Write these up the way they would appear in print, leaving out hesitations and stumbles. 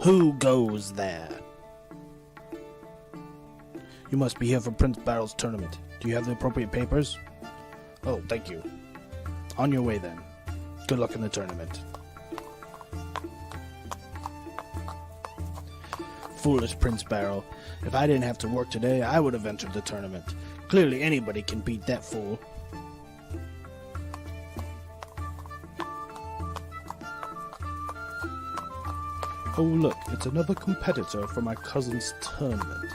Who goes there? You must be here for Prince Barrel's tournament. Do you have the appropriate papers? Oh, thank you. On your way then. Good luck in the tournament. Foolish Prince Barrel. If I didn't have to work today, I would have entered the tournament. Clearly anybody can beat that fool. Oh look, it's another competitor for my cousin's tournament.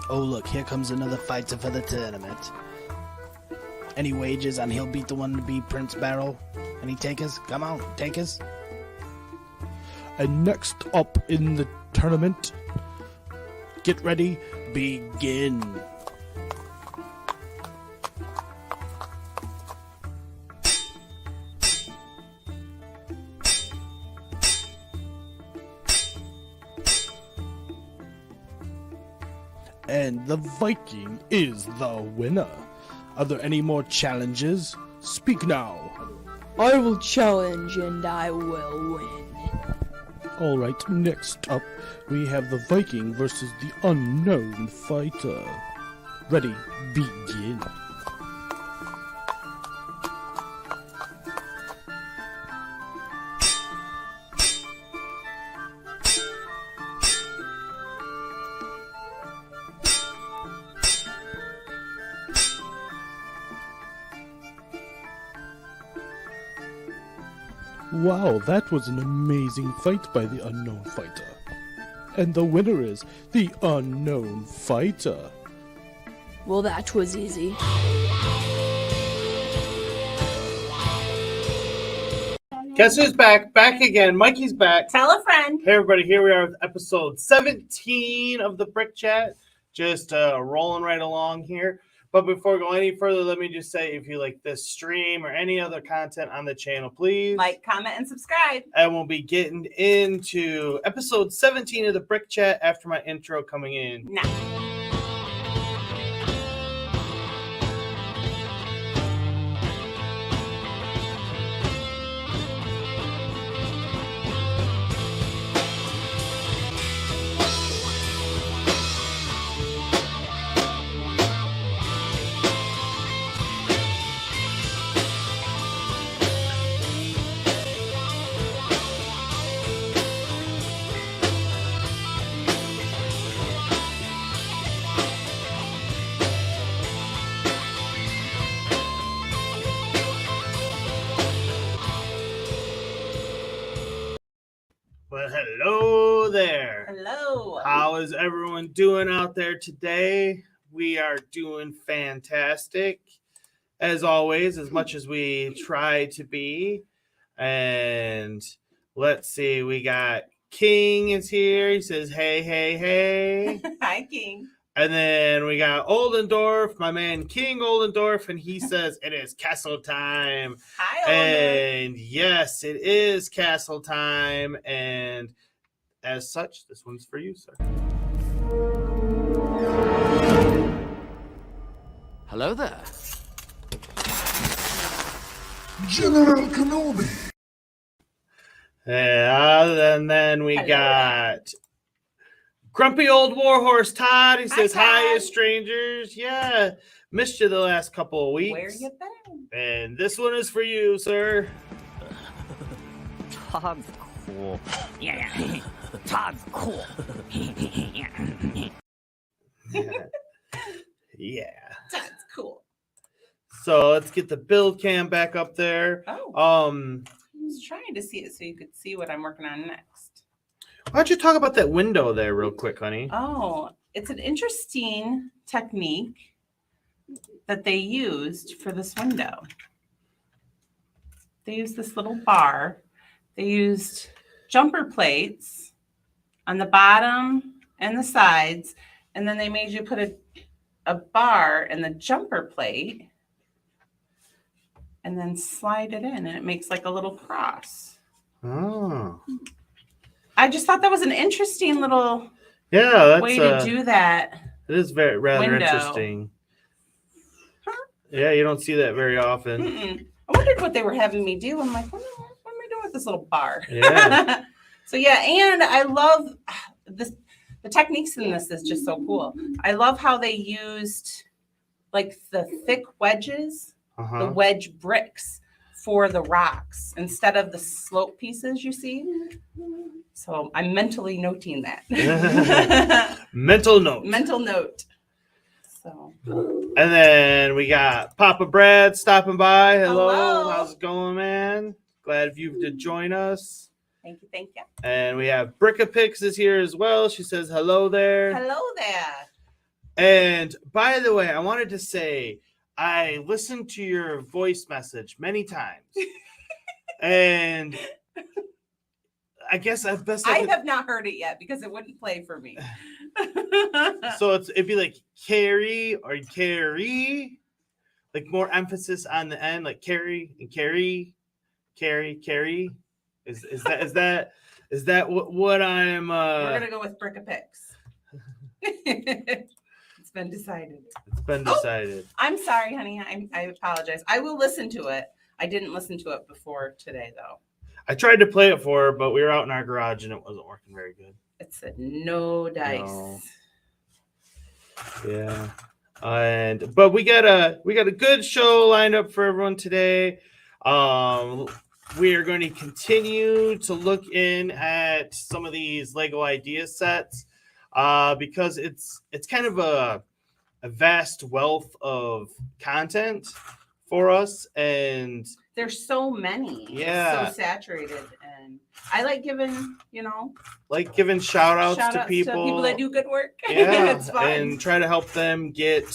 Oh look, here comes another fighter for the tournament. Any wagers on he'll beat the one to beat Prince Barrel? Any takers? Come on, takers. And next up in the tournament, get ready, begin. And the Viking is the winner. Are there any more challenges? Speak now. I will challenge and I will win. Alright, next up, we have the Viking versus the unknown fighter. Ready, begin. Wow, that was an amazing fight by the unknown fighter. And the winner is the unknown fighter. Well, that was easy. Guess who's back? Back again. Mikey's back. Tell a friend. Hey, everybody. Here we are with episode 17 of the Brick Chat. Just rolling right along here. But before we go any further, let me just say, if you like this stream or any other content on the channel, please Like, comment, and subscribe. And we'll be getting into episode 17 of the Brick Chat after my intro coming in. Now. Well, hello there. Hello. How is everyone doing out there today? We are doing fantastic, as always, as much as we try to be. And let's see, we got King is here. He says, hey, hey, hey. Hi, King. And then we got Oldendorf, my man King Oldendorf, and he says it is castle time. Hi, Oldendorf. And yes, it is castle time. And as such, this one's for you, sir. Hello there. General Kenobi. And then we got Grumpy Old Warhorse Todd. He says, hi, strangers. Yeah, missed you the last couple of weeks. Where you been? And this one is for you, sir. Todd's cool. Yeah. Todd's cool. Yeah. That's cool. So let's get the build cam back up there. Oh. I was trying to see it so you could see what I'm working on next. Why don't you talk about that window there real quick, honey? Oh, it's an interesting technique that they used for this window. They used this little bar. They used jumper plates on the bottom and the sides, and then they made you put a bar in the jumper plate and then slide it in, and it makes like a little cross. Oh. I just thought that was an interesting little Yeah, that's way to do that. It is rather Window. interesting. Yeah, you don't see that very often. Mm-mm. I wondered what they were having me do. I'm like, what am I doing with this little bar? Yeah. So yeah, and I love this. The techniques in this is just so cool. I love how they used like the thick wedges, the Uh-huh. wedge bricks for the rocks instead of the slope pieces you see. So I'm mentally noting that. Mental note. Mental note. So And then we got Papa Brad stopping by. Hello. Hello. How's it going, man? Glad of you to join us. thank you. And we have Brickapix is here as well. She says hello there. Hello there. And by the way, I wanted to say I listened to your voice message many times. And I guess I best I have not heard it yet because it wouldn't play for me. so it'd be like Carrie or Carrie, like more emphasis on the end, like Carrie and Carrie. Is that what I'm We're gonna go with Brickapix. It's been decided. It's been decided. I'm sorry, honey. I apologize. I will listen to it. I didn't listen to it before today, though. I tried to play it for her, but we were out in our garage and it wasn't working very good. It said no dice. No. Yeah. But we got a good show lined up for everyone today. We are going to continue to look in at some of these Lego idea sets because it's kind of a vast wealth of content for us, and There's so many. Yeah. It's so saturated, and I like giving, like giving shout outs to people that do good work. Yeah, It's fun. and try to help them get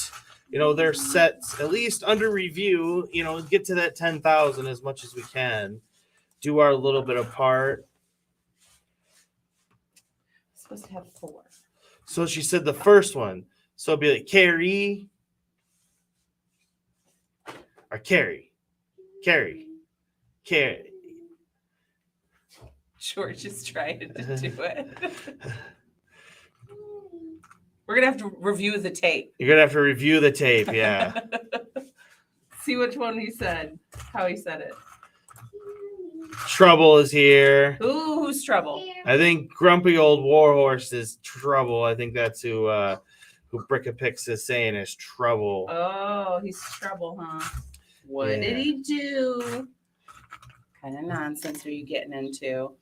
their sets at least under review. Get to that 10,000 as much as we can. Do our little bit of part. Supposed to have 4. So she said the first one. So it'd be like Carrie or Carrie. George is trying to do it. We're gonna have to review the tape. You're gonna have to review the tape. Yeah. See which one he said, how he said it. Trouble is here. Who's trouble? I think grumpy old warhorse is trouble. I think that's who Brickapix is saying is trouble. Oh, he's trouble, huh? What Yeah. did he do? Kind of nonsense are you getting into?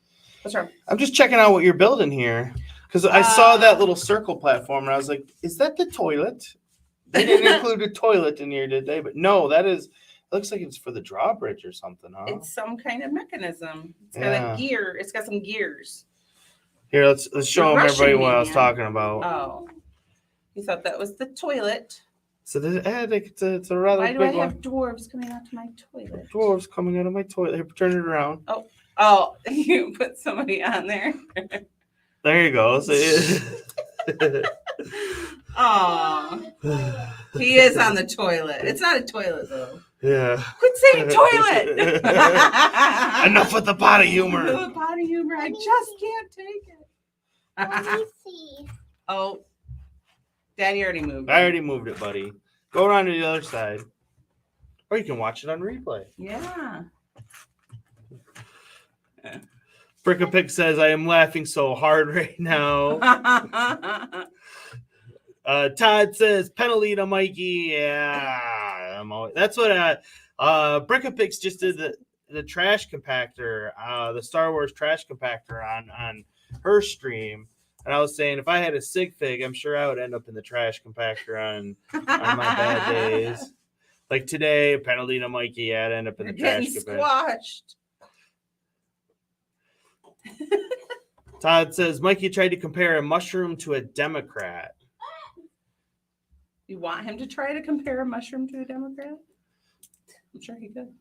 What's wrong? I'm just checking out what you're building here because I saw that little circle platform and I was like, is that the toilet? They didn't include a toilet in here, did they? But no, it looks like it's for the drawbridge or something, huh? It's some kind of mechanism. It's got Yeah. a gear. It's got some gears. Here, let's show them rushing everybody me, what I was man. talking about. Oh, you thought that was the toilet. So it's a rather Why do big I have one. dwarves coming out to my toilet? Dwarves coming out of my toilet. Here, turn it around. Oh, you put somebody on there. There you go. Oh, he is on the toilet. It's not a toilet though. Yeah. Quit saying toilet. Enough with the potty humor. The potty humor. I just can't take it. Let me see. Oh, Daddy already moved. I already moved it, buddy. Go around to the other side. Or you can watch it on replay. Yeah. Brickapix says, I am laughing so hard right now. Todd says, penalty to Mikey. Yeah. That's what Brickapix just did the trash compactor, the Star Wars trash compactor on her stream. And I was saying, if I had a sig fig, I'm sure I would end up in the trash compactor on my bad days. Like today, penalty to Mikey, I'd end up in the You're trash getting compactor. squashed. Todd says, Mikey tried to compare a mushroom to a Democrat. You want him to try to compare a mushroom to a Democrat? I'm sure he could.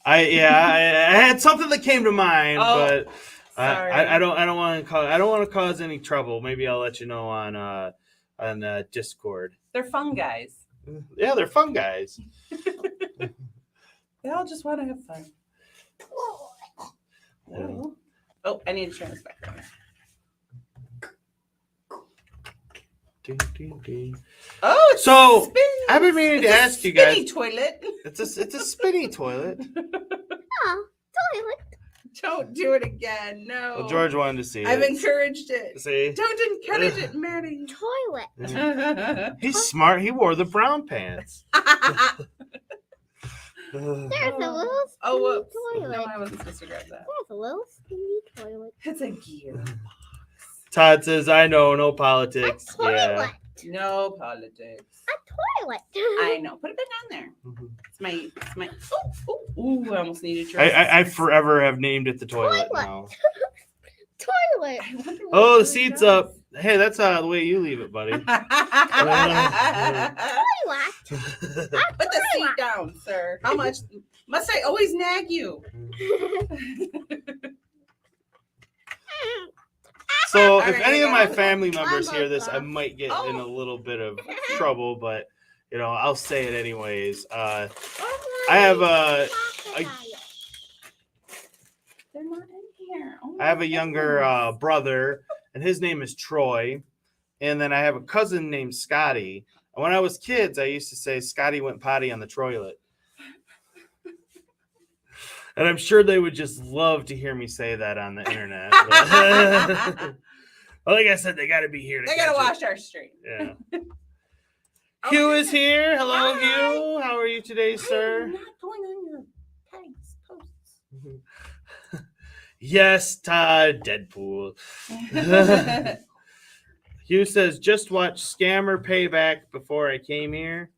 I had something that came to mind, but sorry. I don't want to cause any trouble. Maybe I'll let you know on Discord. They're fun guys. Yeah, they're fun guys. They all just want to have fun. Yeah. Oh, I need to turn this back on. Oh, it's So, spinny. I've been meaning to It's a ask you guys. spinny toilet. It's a spinny toilet. Oh, toilet. Don't do it again. No. Well, George wanted to see I've it. encouraged it. See? Don't encourage it, Maddie. Toilet. He's smart. He wore the brown pants. There's a little skinny Oh, whoops. toilet. No, I wasn't supposed to grab that. There's a little skinny toilet. It's a gear. Todd says, I know, no A politics. toilet. Yeah. No politics. A toilet. I know. Put it back on there. Mhm. It's my. Ooh, I almost needed your. I forever have named it the toilet Toilet. now. Toilet. I wonder what Oh, the it seat's does. up. Hey, that's the way you leave it, buddy. Toilet. Put the seat down, sir. How much must I always nag you? So, All if right, any of my guys. family members One hear more this, I thought. might get in a Oh. little bit of trouble, but I'll say it anyways. I have a They're not in here. Oh I have my a younger goodness. brother, and his name is Troy. And then I have a cousin named Scotty. And when I was kids, I used to say Scotty went potty on the toilet. And I'm sure they would just love to hear me say that on the internet. But well, like I said, they got to be here. To They gotta catch wash our street. it. Yeah. Oh, Hugh is here. Hello, Hi. Hugh. How are you today, I'm sir? not going on your tags posts. Yes, Todd, Deadpool. Hugh says, just watch Scammer Payback before I came here.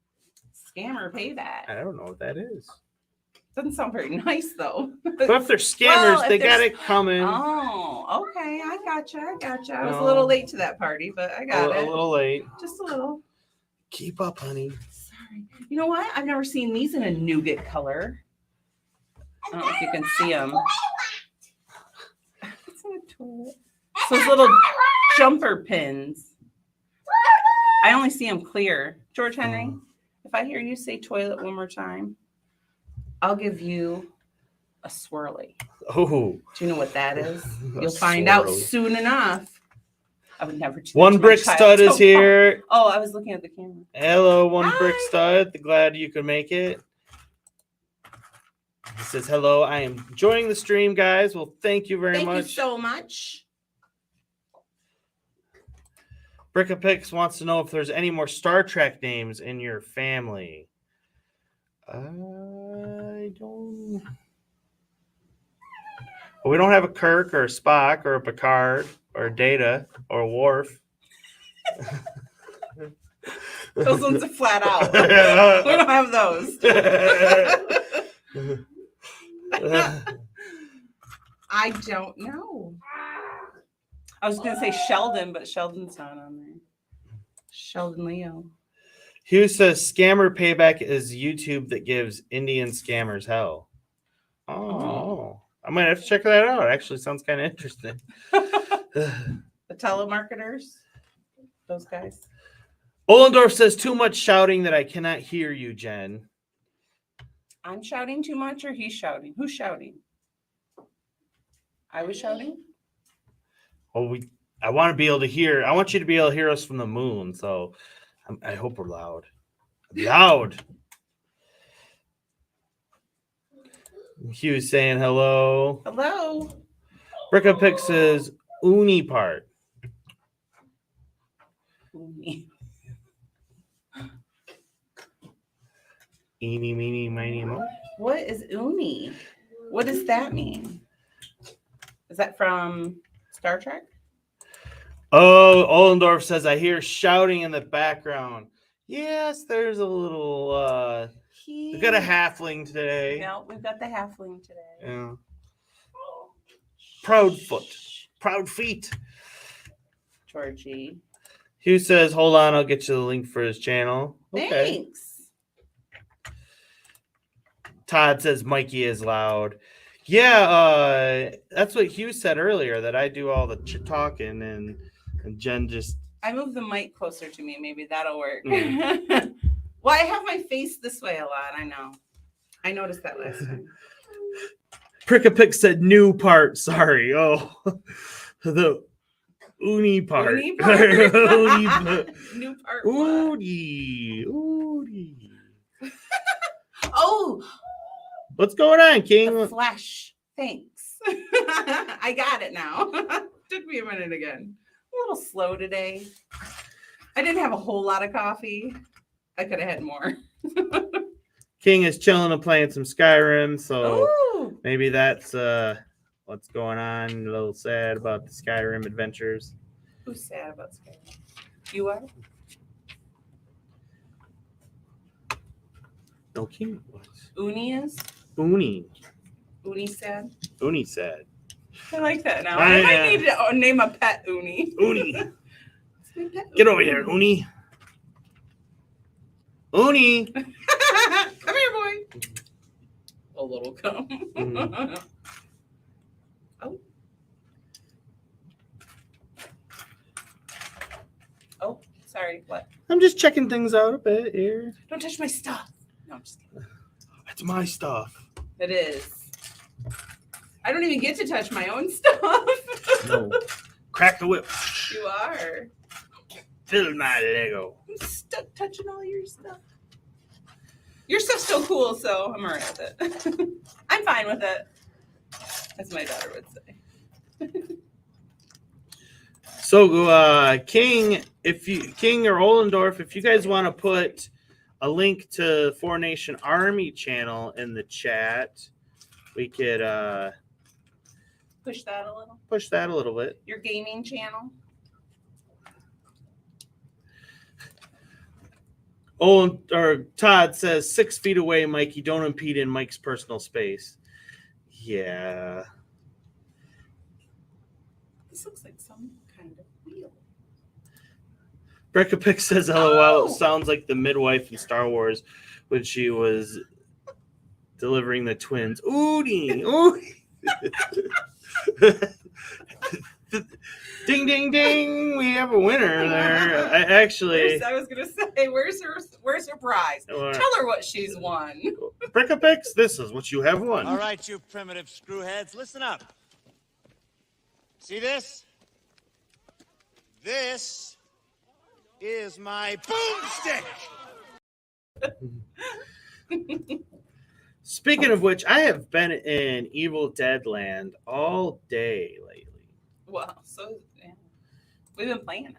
Scammer payback. I don't know what that is. Doesn't sound very nice though. But if they're scammers, Well, if they got there's- it coming. Oh, okay. I gotcha. I was a No. little late to that party, but I got a it. little late. Just a little. Keep up, honey. Sorry. You know what? I've never seen these in a nougat color. I don't know if you can see them. It's not a toilet. So those little jumper pins. I only see them clear. George Henry, if I hear you say toilet one more time, I'll give you a swirly. Oh, Do you know what that is? A You'll find out swirly. soon enough. I would never do that One to my brick child. stud is Oh, here. Oh, I was looking at the camera. Hello, one brick Hi. stud. Glad you could make it. He says, hello, I am enjoying the stream, guys. Well, thank you very Thank much. you so much. Brickapix wants to know if there's any more Star Trek names in your family. I don't. Well, we don't have a Kirk or a Spock or a Picard or a Data or a Worf. Those ones are flat out. We don't have those. I don't know. I was going to say Sheldon, but Sheldon's not on there. Sheldon Leo. Hugh says Scammer Payback is YouTube that gives Indian scammers hell. Oh, I might have to check that out. Actually, sounds kind of interesting. The telemarketers. Those guys. Ollendorf says too much shouting that I cannot hear you, Jen. I'm shouting too much or he's shouting? Who's shouting? I was shouting? Well, I want to be able to hear. I want you to be able to hear us from the moon. So I hope we're loud. Loud. Hugh's saying hello. Hello. Brickapix says uni part. Uni. Eeny, meeny, miny, mo. What is uni? What does that mean? Is that from Star Trek? Oh, Ollendorf says I hear shouting in the background. Yes, there's a little. We've got a halfling today. No, we've got the halfling today. Yeah. Proud foot. Proud feet. Georgie. Hugh says, hold on, I'll get you the link for his channel. Okay. Thanks. Todd says Mikey is loud. Yeah, that's what Hugh said earlier, that I do all the talking and Jen just. I moved the mic closer to me. Maybe that'll work. Mm. Well, I have my face this way a lot. I know. I noticed that last time. Prickapix said new part. Sorry. Oh, the Uni part. Uni part. New part. What? Uni. Oh, What's going on, the King? flesh. Thanks. I got it now. Took me a minute again. A little slow today. I didn't have a whole lot of coffee. I could have had more. King is chilling and playing some Skyrim, so Ooh. maybe that's what's going on. A little sad about the Skyrim adventures. Who's sad about Skyrim? You are? No, King was. Uni is? Uni. Uni sad? Uni sad. I like that now. I I might need to name a pet Uni. Uni. It's my pet Get over here, Uni. Uni. Come here, boy. A little come. Mhm. Oh. Oh, sorry. What? I'm just checking things out a bit here. Don't touch my stuff. No, I'm just kidding. It's my stuff. It is. I don't even get to touch my own stuff. No. Crack the whip. You are. Fill my Lego. I'm stuck touching all your stuff. Your stuff's still cool, so I'm all right with it. I'm fine with it, as my daughter would say. So, King or Ollendorf, if you guys want to put a link to Four Nation Army channel in the chat, we could Push that a little. push that a little bit. Your gaming channel. Todd says 6 feet away, Mikey. Don't impede in Mike's personal space. Yeah. This looks like some kind of wheel. Brecca Pick says, LOL. Oh. It sounds like the midwife in Star Wars when she was delivering the twins. Oonie. Oonie. Ding, ding, ding. We have a winner there. I was going to say, where's her prize? Tell her what she's won. Brecca Picks, this is what you have won. All right, you primitive screwheads, listen up. See this? This is my boomstick. Speaking of which, I have been in Evil Dead Land all day lately. Well, so yeah. We've been playing it.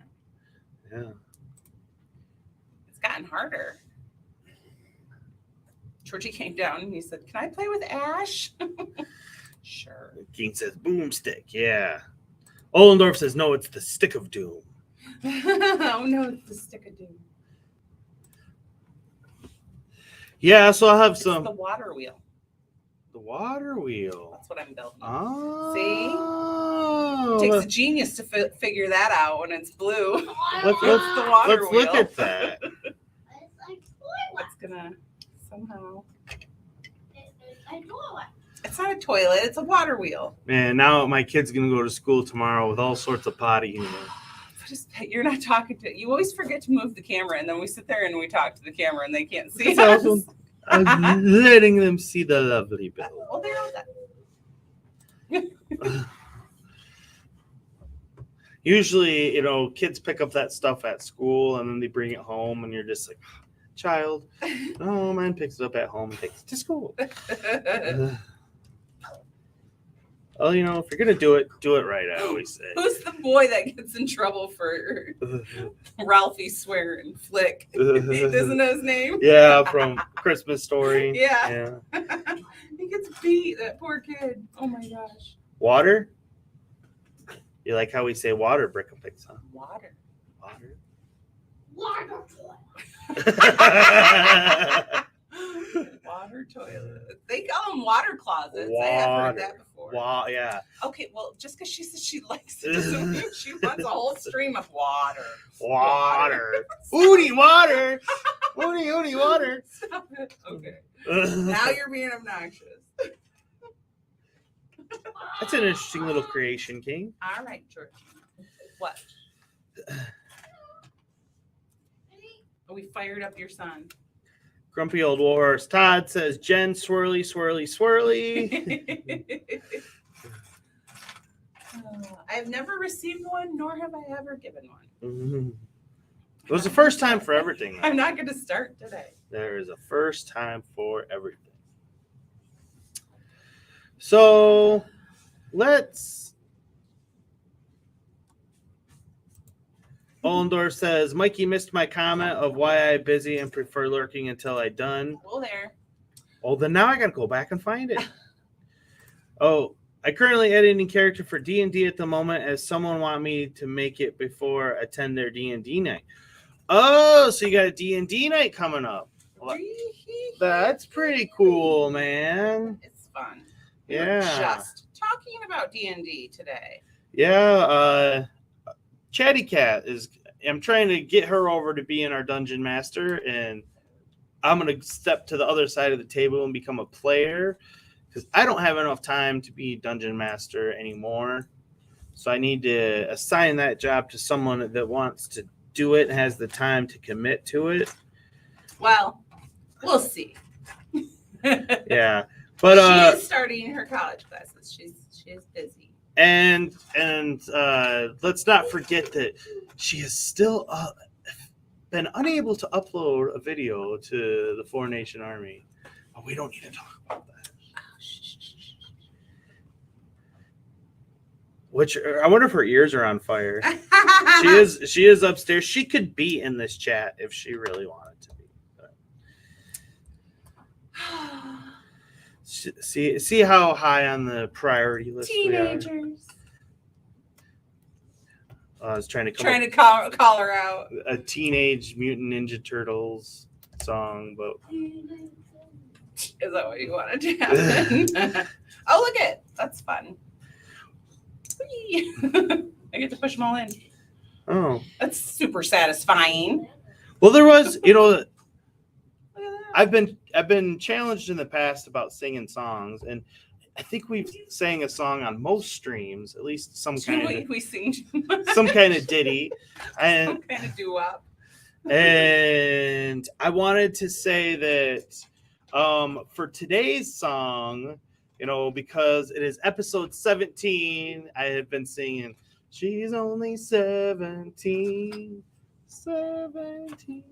Yeah. It's gotten harder. Georgie came down and he said, "Can I play with Ash?" Sure. King says boomstick. Yeah. Ollendorf says no, it's the stick of doom. Oh no, it's the stick of doom. Yeah, so I'll have It's some. the water wheel. The water wheel. That's what I'm building. Oh. It takes a genius to figure that out when it's blue. Let's the water look wheel. at that. It's gonna somehow. It's a toilet. It's not a toilet. It's a water wheel. Man, now my kid's gonna go to school tomorrow with all sorts of potty humor. You're not talking to. You always forget to move the camera, and then we sit there and we talk to the camera, and they can't see It's us. awesome. I'm letting them see the lovely bill. Well, they're all done. Usually, kids pick up that stuff at school and then they bring it home, and you're just like, child. No, mine picks it up at home and takes it to school. Well, if you're gonna do it right. I always say. Who's the boy that gets in trouble for Ralphie swearing? Flick. Isn't that his name? Yeah, from Christmas Story. Yeah. He gets beat. That poor kid. Oh my gosh. Water. You like how we say water, Brickapix, huh? Water. Water Water toilet. They call them water closets. I have heard that before. Yeah. Okay, well, just because she says she likes it doesn't mean she wants a whole stream of water. Water. Oonie water. Oonie water. Stop it. Okay. Now you're being obnoxious. That's an interesting little creation, King. All right, George. What? We fired up your son. Grumpy old warhorse. Todd says, Jen, swirly. I I've never received one, nor have I ever given one. Mhm. It was the first time for everything. I'm not going to start today. There is a first time for everything. So let's. Ollendorf says, Mikey missed my comment of why I'm busy and prefer lurking until I done. Well, there. Oh, then now I got to go back and find it. Oh, I currently editing character for D&D at the moment as someone want me to make it before attend their D&D night. Oh, so you got a D&D night coming up. Well, that's pretty cool, man. It's fun. Yeah. We were just talking about D&D today. Yeah, Chatty Cat I'm trying to get her over to being our dungeon master, and I'm going to step to the other side of the table and become a player because I don't have enough time to be dungeon master anymore. So I need to assign that job to someone that wants to do it and has the time to commit to it. Well, we'll see. Yeah. But she is starting her college classes. She is busy. And let's not forget that she has still been unable to upload a video to the Four Nation Army. But we don't need to talk about that. Which I wonder if her ears are on fire. She is upstairs. She could be in this chat if she really wanted to be. But see how high on the priority list Teenagers. we are. I was trying to call her out. A Teenage Mutant Ninja Turtles song, but is that what you wanted to happen? Oh, look it. That's fun. Whee! I get to push them all in. oh That's super satisfying. well, there was Look at that. I've been challenged in the past about singing songs, and I think we've sang a song on most streams, at least some kind We sing of ditty, and some kind of doo-wop. and I wanted to say that for today's song, because it is episode 17, I have been singing "She's Only 17, 17."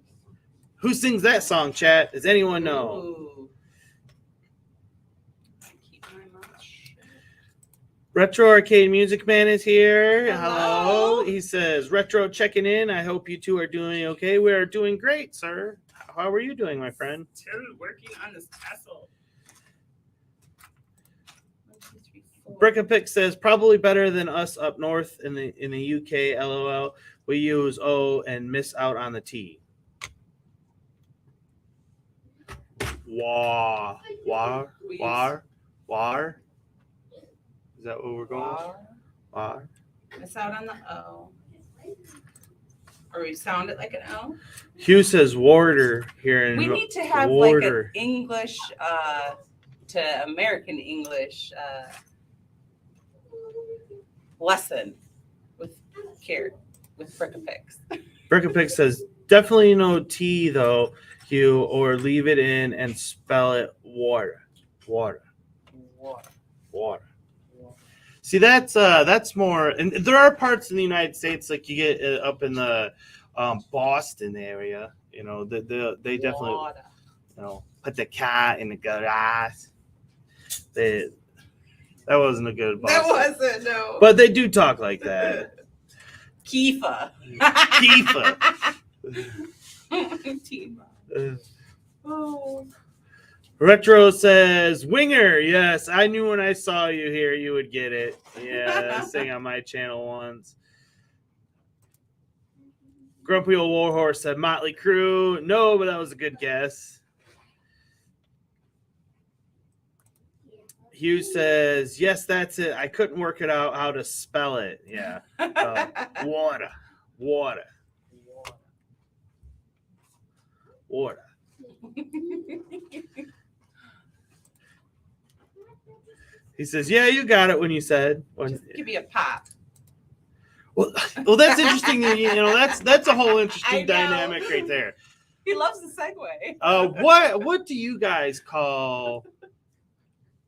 Who sings that song, chat? Does anyone know? Ooh. Keep my mouth shut. Retro Arcade Music Man is here. Hello. He says, Retro checking in. I hope you two are doing okay. We are doing great, sir. How are you doing, my friend? Still working on this castle. 1, 2, 3, 4. Brickapick says, probably better than us up north in the UK, LOL. We use O and miss out on the T. War. Is that what we're going? War. Miss out on the O. Or we sound it like an O. Hugh says warder here in We need to have warder. like an English to American English lesson with Brickapicks. Brickapick says definitely no T though, Hugh, or leave it in and spell it water. See, that's more, and there are parts in the United States like you get up in the Boston area. They definitely put the cat in the garage. That wasn't a good Boston. That wasn't, no. But they do talk like that. Kifa. Kifa. Oh. Retro says, Winger, yes, I knew when I saw you here you would get it. Yeah, sing on my channel once. Grumpy Old Warhorse said Motley Crue. No, but that was a good guess. Hugh says, yes, that's it. I couldn't work it out how to spell it. Yeah. Water. He says, yeah, you got it when you said. Just give me a pop. Well, that's interesting. That's a whole interesting dynamic right there. He loves the segue. What do you guys call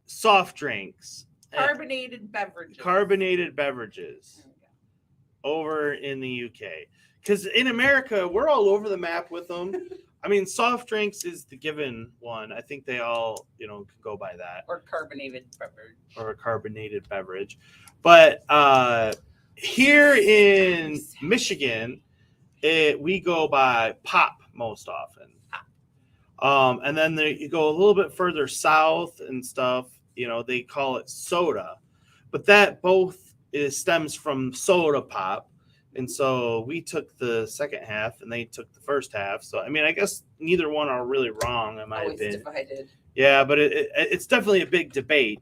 soft drinks? Carbonated beverages. Carbonated beverages. over in the UK. Because in America, we're all over the map with them. I mean, soft drinks is the given one. I think they all, can go by that. Or carbonated beverage. Or a carbonated beverage. But here in Michigan, we go by pop most often. And then you go a little bit further south and stuff, they call it soda. But that both stems from soda pop. And so we took the second half and they took the first half. So, I mean, I guess neither one are really wrong, in my opinion. Divided. Yeah, but it's definitely a big debate.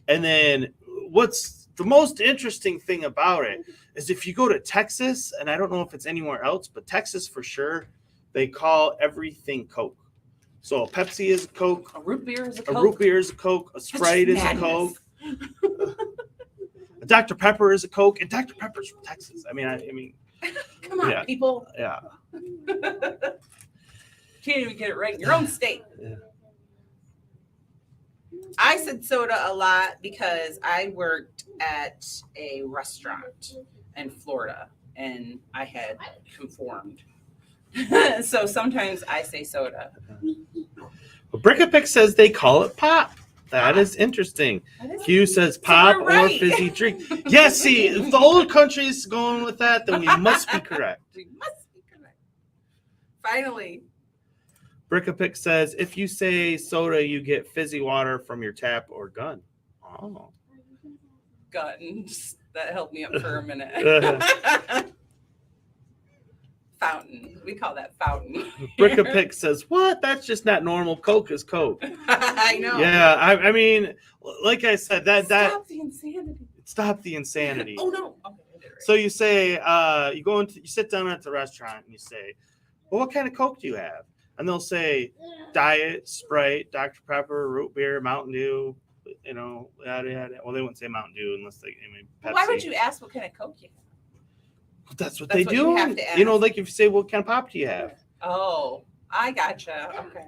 And then what's the most interesting thing about it is if you go to Texas, and I don't know if it's anywhere else, but Texas for sure, they call everything Coke. So a Pepsi is a Coke. A root beer is a Coke. A root beer is a Coke. A Sprite is a Coke. A Dr. Pepper is a Coke. And Dr. Pepper's from Texas. I mean. Come on, people. Yeah. Can't even get it right in your own state. Yeah. I said soda a lot because I worked at a restaurant in Florida and I had conformed. So sometimes I say soda. Well, Brickapick says they call it pop. That is interesting. Hugh says pop or fizzy drink. Yeah, see, if the whole country is going with that, then we must be correct. We must be correct. Finally. Brickapick says, if you say soda, you get fizzy water from your tap or gun. Oh. Gun. That helped me up for a minute. Fountain. We call that fountain. Brickapick says, what? That's just not normal. Coke is Coke. I know. Yeah, I mean, like I said, Stop the insanity. Stop the insanity. Oh, no. Okay, I did it right. So you say, you sit down at the restaurant and you say, well, what kind of Coke do you have? And they'll say Diet, Sprite, Dr. Pepper, root beer, Mountain Dew, yada, yada. Well, they wouldn't say Mountain Dew unless Pepsi. Why would you ask what kind of Coke you have? That's what they do. You have to ask. Like if you say, what kind of pop do you have? Oh, I gotcha. Okay.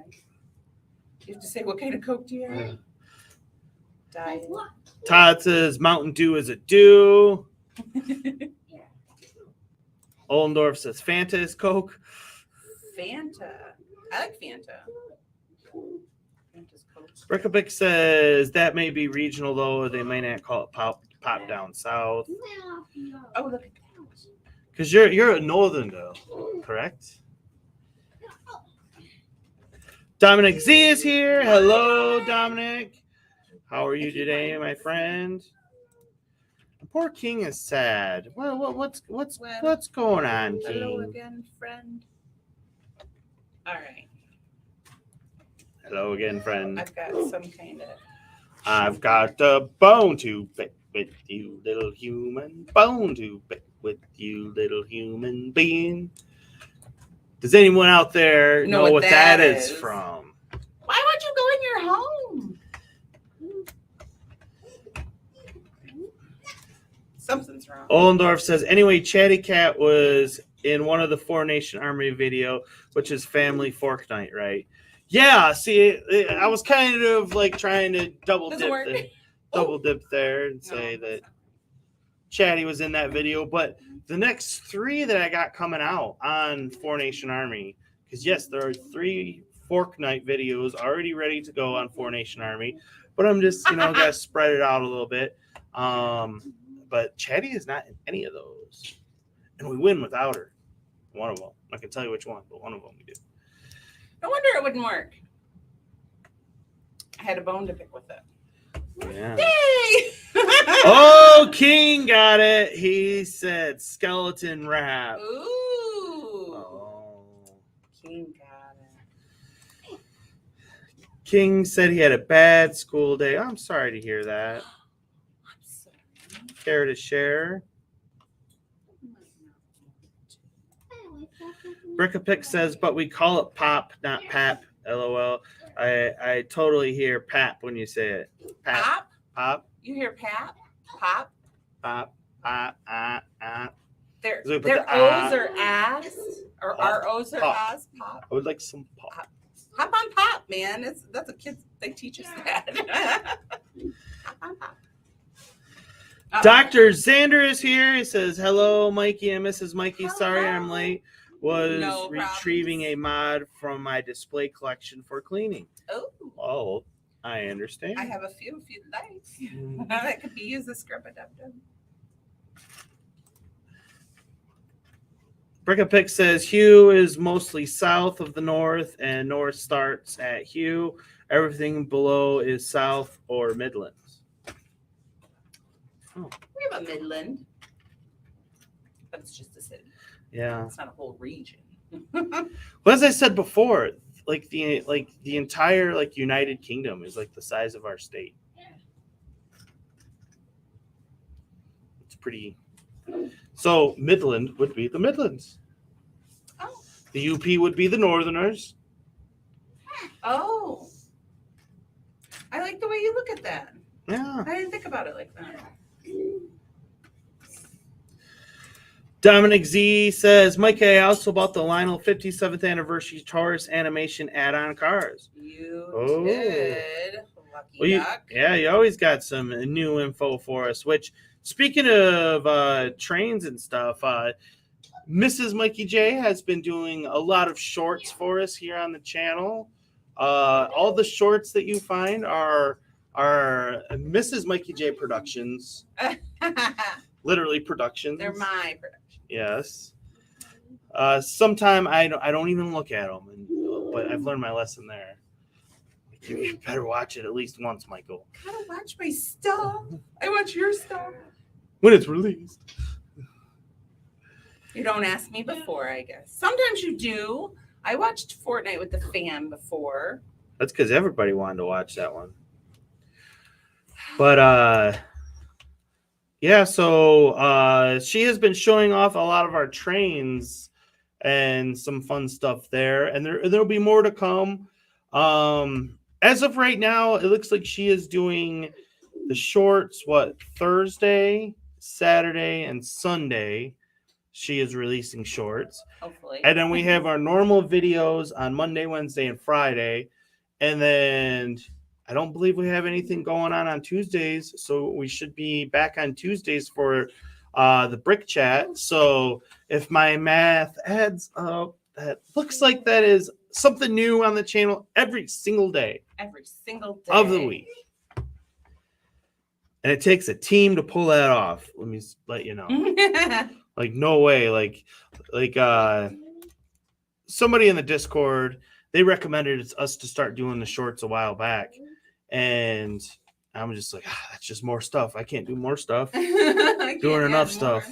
You have to say, what kind of Coke do you have? Yeah. Diet. Todd says Mountain Dew is a dew. Ollendorf says Fanta is Coke. Fanta. I like Fanta. Fanta's Coke. Brickapick says that may be regional though. They may not call it pop down south. Oh, look at that. Because you're a northern though, correct? Dominic Z is here. Hello, Dominic. How are you today, my friend? Poor King is sad. Well, what's going on, King? Hello again, friend. All right. Hello again, friend. I've got some kind of. I've got a bone to pick with you, little human. Bone to pick with you, little human being. Does anyone out there know what that is from? Why would you go in your home? Something's wrong. Ollendorf says, anyway, Chatty Cat was in one of the 4 Nation Army video, which is Family Fork Night, right? Yeah, see, I was kind of like trying to double dip there and say that Chatty was in that video. But the next 3 that I got coming out on 4 Nation Army, because yes, there are 3 Fork Night videos already ready to go on 4 Nation Army, but I'm just, got to spread it out a little bit. But Chatty is not in any of those. And we win without her. One of them. I can tell you which one, but one of them we do. No wonder it wouldn't work. I had a bone to pick with it. Yeah. Yay! Oh, King got it. He said skeleton rap. Ooh. Oh. King got it. King said he had a bad school day. I'm sorry to hear that. I'm sorry. Care to share? Brickapick says, but we call it pop, not pap. LOL. I totally hear pap when you say it. Pap? Pop. You hear pap? Pop? Pop. Their So we put the O's are ass, or Pop. our O's are Pop. ass. Pop. I would like some pop. Hop on pop, man. That's a kid. They teach us that. Hop on pop. Dr. Xander is here. He says, hello, Mikey and Mrs. Mikey. Sorry I'm late. Was No retrieving problems. a mod from my display collection for cleaning. Oh, Oh, I understand. I have a few if you'd like. That could be used as scrub-a-dub-dub. Brickapick says Hugh is mostly south of the north, and north starts at Hugh. Everything below is south or Midlands. Oh, We have a Midland. But it's just a city. yeah. It's not a whole region. Well, as I said before, like the entire like United Kingdom is like the size of our state. It's pretty. So Midland would be the Midlands. Oh. The UP would be the Northerners. Oh. I like the way you look at that. Yeah. I didn't think about it like that. Dominic Z says, Mike, I also bought the Lionel 57th anniversary Taurus animation add-on cars. You did. Lucky Well, duck. you always got some new info for us. Which, speaking of trains and stuff, Mrs. Mikey J has been doing a lot of shorts for us here on the channel. All the shorts that you find are Mrs. Mikey J productions, literally productions. They're my production. Yes. Sometime I don't even look at them, but I've learned my lesson there. You better watch it at least once, Michael. I gotta watch my stuff. I watch your stuff. When it's released. You don't ask me before, I guess. Sometimes you do. I watched Fortnite with the fam before. That's because everybody wanted to watch that one. But yeah, so she has been showing off a lot of our trains and some fun stuff there, and there'll be more to come. As of right now, it looks like she is doing the shorts Thursday, Saturday, and Sunday. She is releasing shorts. Hopefully. And then we have our normal videos on Monday, Wednesday, and Friday. And then I don't believe we have anything going on Tuesdays. So we should be back on Tuesdays for the Brick Chat. So if my math adds up, that looks like that is something new on the channel every single day. Every single day. Of the week. And it takes a team to pull that off. Let me let you know. Like, no way. Like somebody in the Discord, they recommended us to start doing the shorts a while back. And I'm just like, that's just more stuff. I can't do more stuff. Doing enough stuff.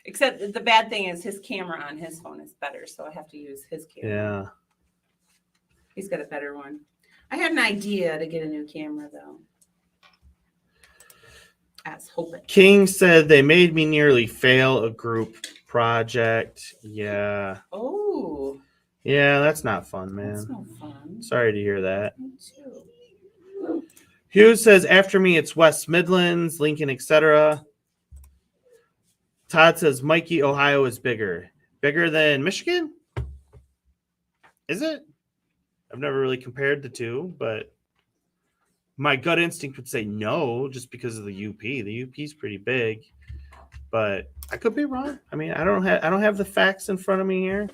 Except the bad thing is his camera on his phone is better, so I have to use his camera. Yeah. He's got a better one. I had an idea to get a new camera, though. I was hoping. King said they made me nearly fail a group project. Yeah. Oh. Yeah, that's not fun, man. That's no fun. Sorry to hear that. Me too. Hughes says, after me, it's West Midlands, Lincoln, etc. Todd says, Mikey, Ohio is bigger. Bigger than Michigan? Is it? I've never really compared the two, but my gut instinct would say no, just because of the UP. The UP is pretty big, but I could be wrong. I mean, I don't have the facts in front of me here.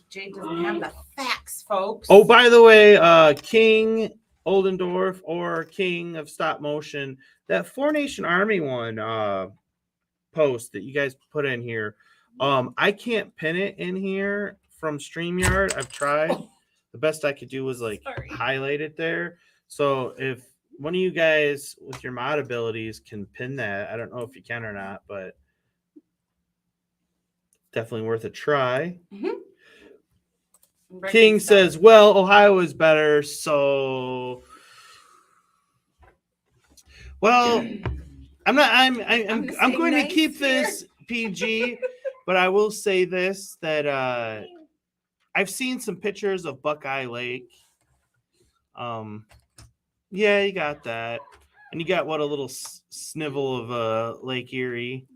Jay doesn't have the facts, folks. Oh, by the way, King Oldendorf or King of Stop Motion, that Four Nation Army one post that you guys put in here, I can't pin it in here from StreamYard. I've tried. The best I could do was highlight it there. So if one of you guys with your mod abilities can pin that, I don't know if you can or not, but definitely worth a try. Mm-hmm. King says, well, Ohio is better, so well, I'm going to keep this PG, but I will say this, that I've seen some pictures of Buckeye Lake. Yeah, you got that. And you got a little snivel of Lake Erie.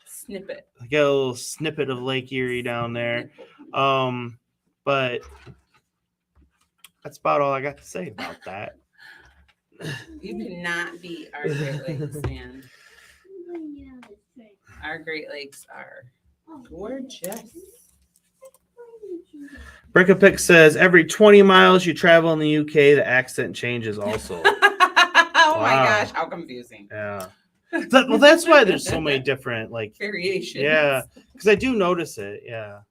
Snippet. I got a little snippet of Lake Erie down there. But that's about all I got to say about that. You cannot beat our Great Lakes, man. Our Great Lakes are gorgeous. Brickapick says every 20 miles you travel in the UK, the accent changes also. Oh my Wow. gosh, how confusing. Yeah. Well, that's why there's so many different like Variations. Yeah, because I do notice it. Yeah.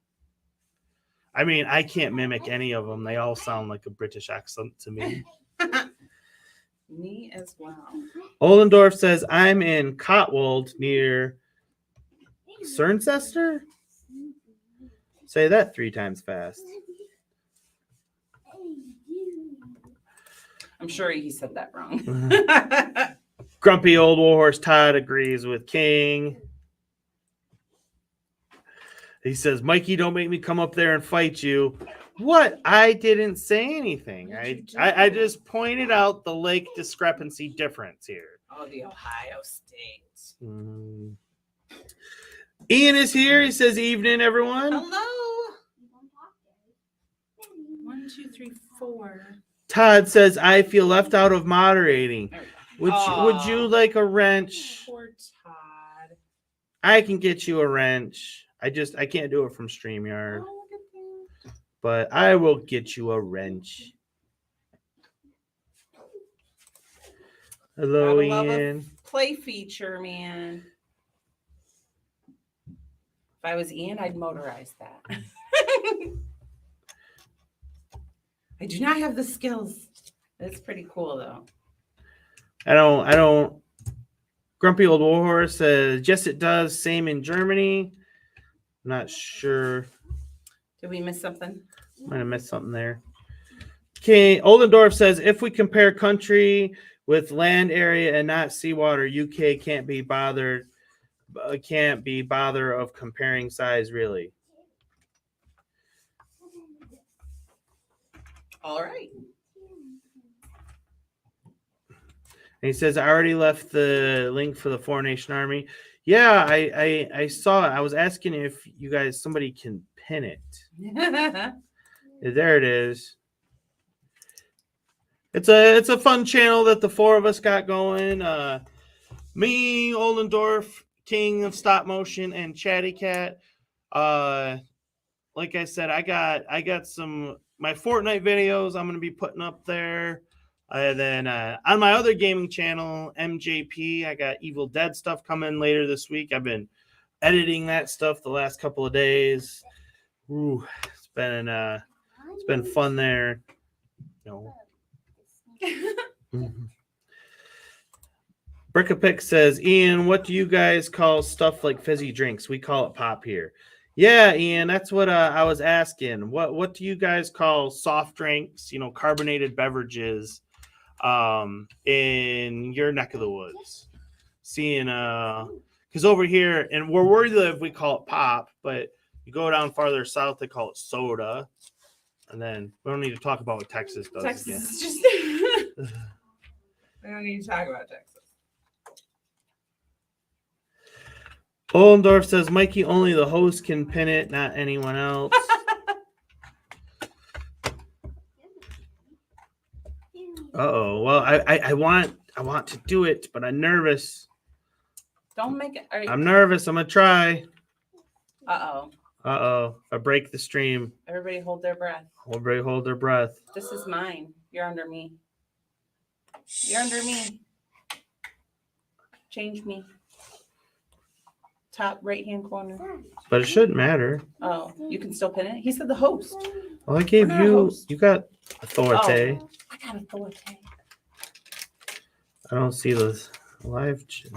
I mean, I can't mimic any of them. They all sound like a British accent to me. Me as well. Ollendorf says I'm in Cottwold near Cirencester. Say that 3 times fast. I'm sure he said that wrong. Grumpy old warhorse Todd agrees with King. He says, Mikey, don't make me come up there and fight you. What? I didn't say anything. I just pointed out the lake discrepancy difference here. Oh, the Ohio State. Ian is here. He says, evening, everyone. Hello. 1, 2, 3, 4. Todd says, I feel left out of moderating. There we go. Would you like a wrench? Poor Todd. I can get you a wrench. I can't do it from StreamYard. Oh, look at that. But I will get you a wrench. Hello, Gotta love a Ian. play feature, man. If I was Ian, I'd motorize that. I do not have the skills. That's pretty cool, though. I don't. Grumpy old warhorse says, yes, it does. Same in Germany. Not sure. Did we miss something? Might have missed something there. Okay, Oldendorf says, if we compare country with land area and not seawater, UK can't be bothered of comparing size, really. All right. And he says, I already left the link for the Four Nation Army. Yeah, I saw it. I was asking if you guys, somebody can pin it. There it is. It's a fun channel that the 4 of us got going. Me, Ollendorf, King of Stop Motion, and Chatty Cat. Like I said, I got some my Fortnite videos I'm gonna be putting up there. And then on my other gaming channel, MJP, I got Evil Dead stuff coming later this week. I've been editing that stuff the last couple of days. Ooh, it's been fun there. No. Brickapick says, Ian, what do you guys call stuff like fizzy drinks? We call it pop here. Yeah, Ian, that's what I was asking. What do you guys call soft drinks, carbonated beverages in your neck of the woods? Seeing because over here and where we live, we call it pop, but you go down farther south, they call it soda. And then we don't need to talk about what Texas does. Texas again. is just we don't need to talk about Texas. Ollendorf says, Mikey, only the host can pin it, not anyone else. Uh-oh. Well, I want to do it, but I'm nervous. Don't make it. Right. I'm nervous. I'm going to try. Uh-oh. Uh-oh. If I break the stream. Everybody hold their breath. Everybody hold their breath. This is mine. You're under me. You're under me. Change me. Top right-hand corner. But it shouldn't matter. Oh, you can still pin it? He said the host. Well, I gave We're not you, host. you got authority. Oh, I got authority. I don't see the live chat.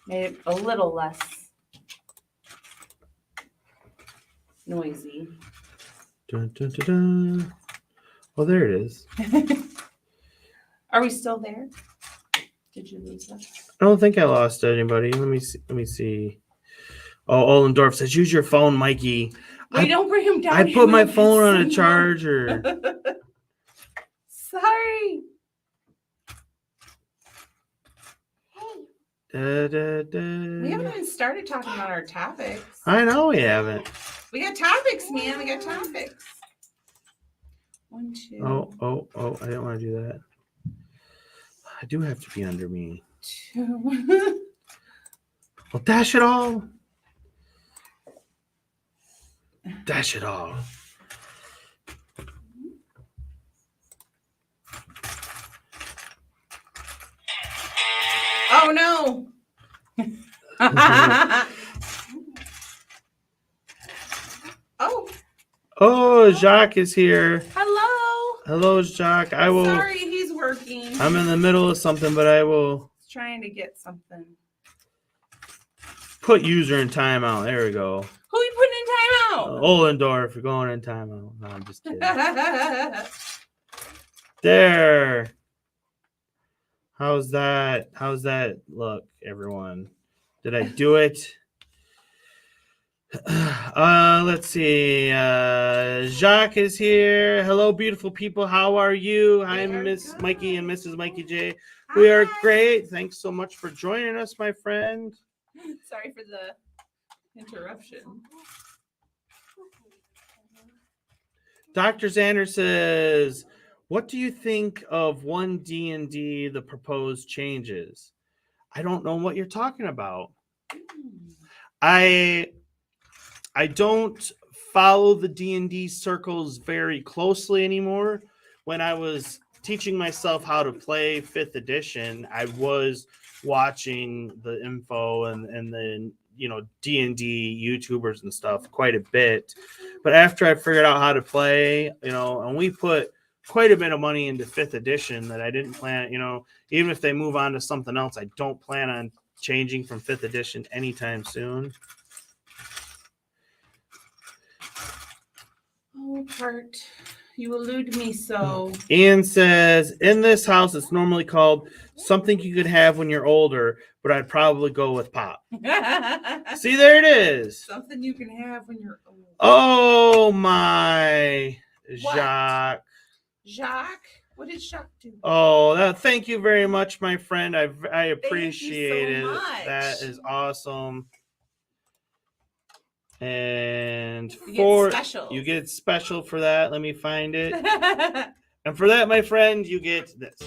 Made it a little less noisy. Dun, dun, dun, dun. Oh, there it is. Are we still there? Did you lose us? I don't think I lost anybody. Let me see. Oh, Ollendorf says, use your phone, Mikey. Wait, don't bring him down. I He put my might phone on a see charger. Sorry. Da, da, da. We haven't even started talking about our topics. I know we haven't. We got topics, man. We got topics. 1, 2. Oh! I didn't want to do that. I do have to be under me. 2. Well, dash it all. Dash it all. Oh no. Oh, Oh, Jacques is here. hello. Hello, Jacques. I will. Sorry, he's working. I'm in the middle of something, but I will He's trying to get something. put user in timeout. There we go. Who you putting in timeout? Ollendorf, you're going in timeout. No, I'm just kidding. There. How's that? How's that look, everyone? Did I do it? Let's see. Jacques is here. Hello, beautiful people. How are you? I'm Miss Mikey and Mrs. Mikey J. We are great. Thanks so much for joining us, my friend. Sorry for the interruption. Dr. Xander says, what do you think of 1D&D, the proposed changes? I don't know what you're talking about. I don't follow the D&D circles very closely anymore. When I was teaching myself how to play 5th edition, I was watching the info and the D&D YouTubers and stuff quite a bit. But after I figured out how to play, and we put quite a bit of money into 5th edition that I didn't plan, even if they move on to something else, I don't plan on changing from 5th edition anytime soon. Oh, Bart, you elude me so. Ian says, in this house, it's normally called something you could have when you're older, but I'd probably go with Pop. See, there it is. Something you can have when you're old. Oh, my. What? Jacques. Jacques? What did Jacques do? Oh, thank you very much, my friend. I appreciate Thank you so it. much. That is awesome. And You get special for that. Let me find it. And for that, my friend, you get this.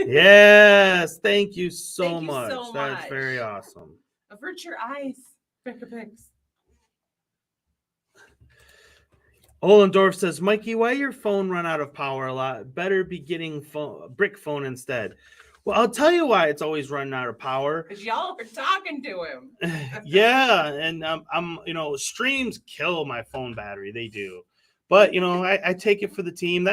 Yes, thank you so much. That's very awesome. Avert your eyes, Becca Pix. Ollendorf says, Mikey, why your phone run out of power a lot? Better be getting brick phone instead. Well, I'll tell you why it's always running out of power. Because y'all are talking to him. Yeah, and streams kill my phone battery. They do. But I take it for the team.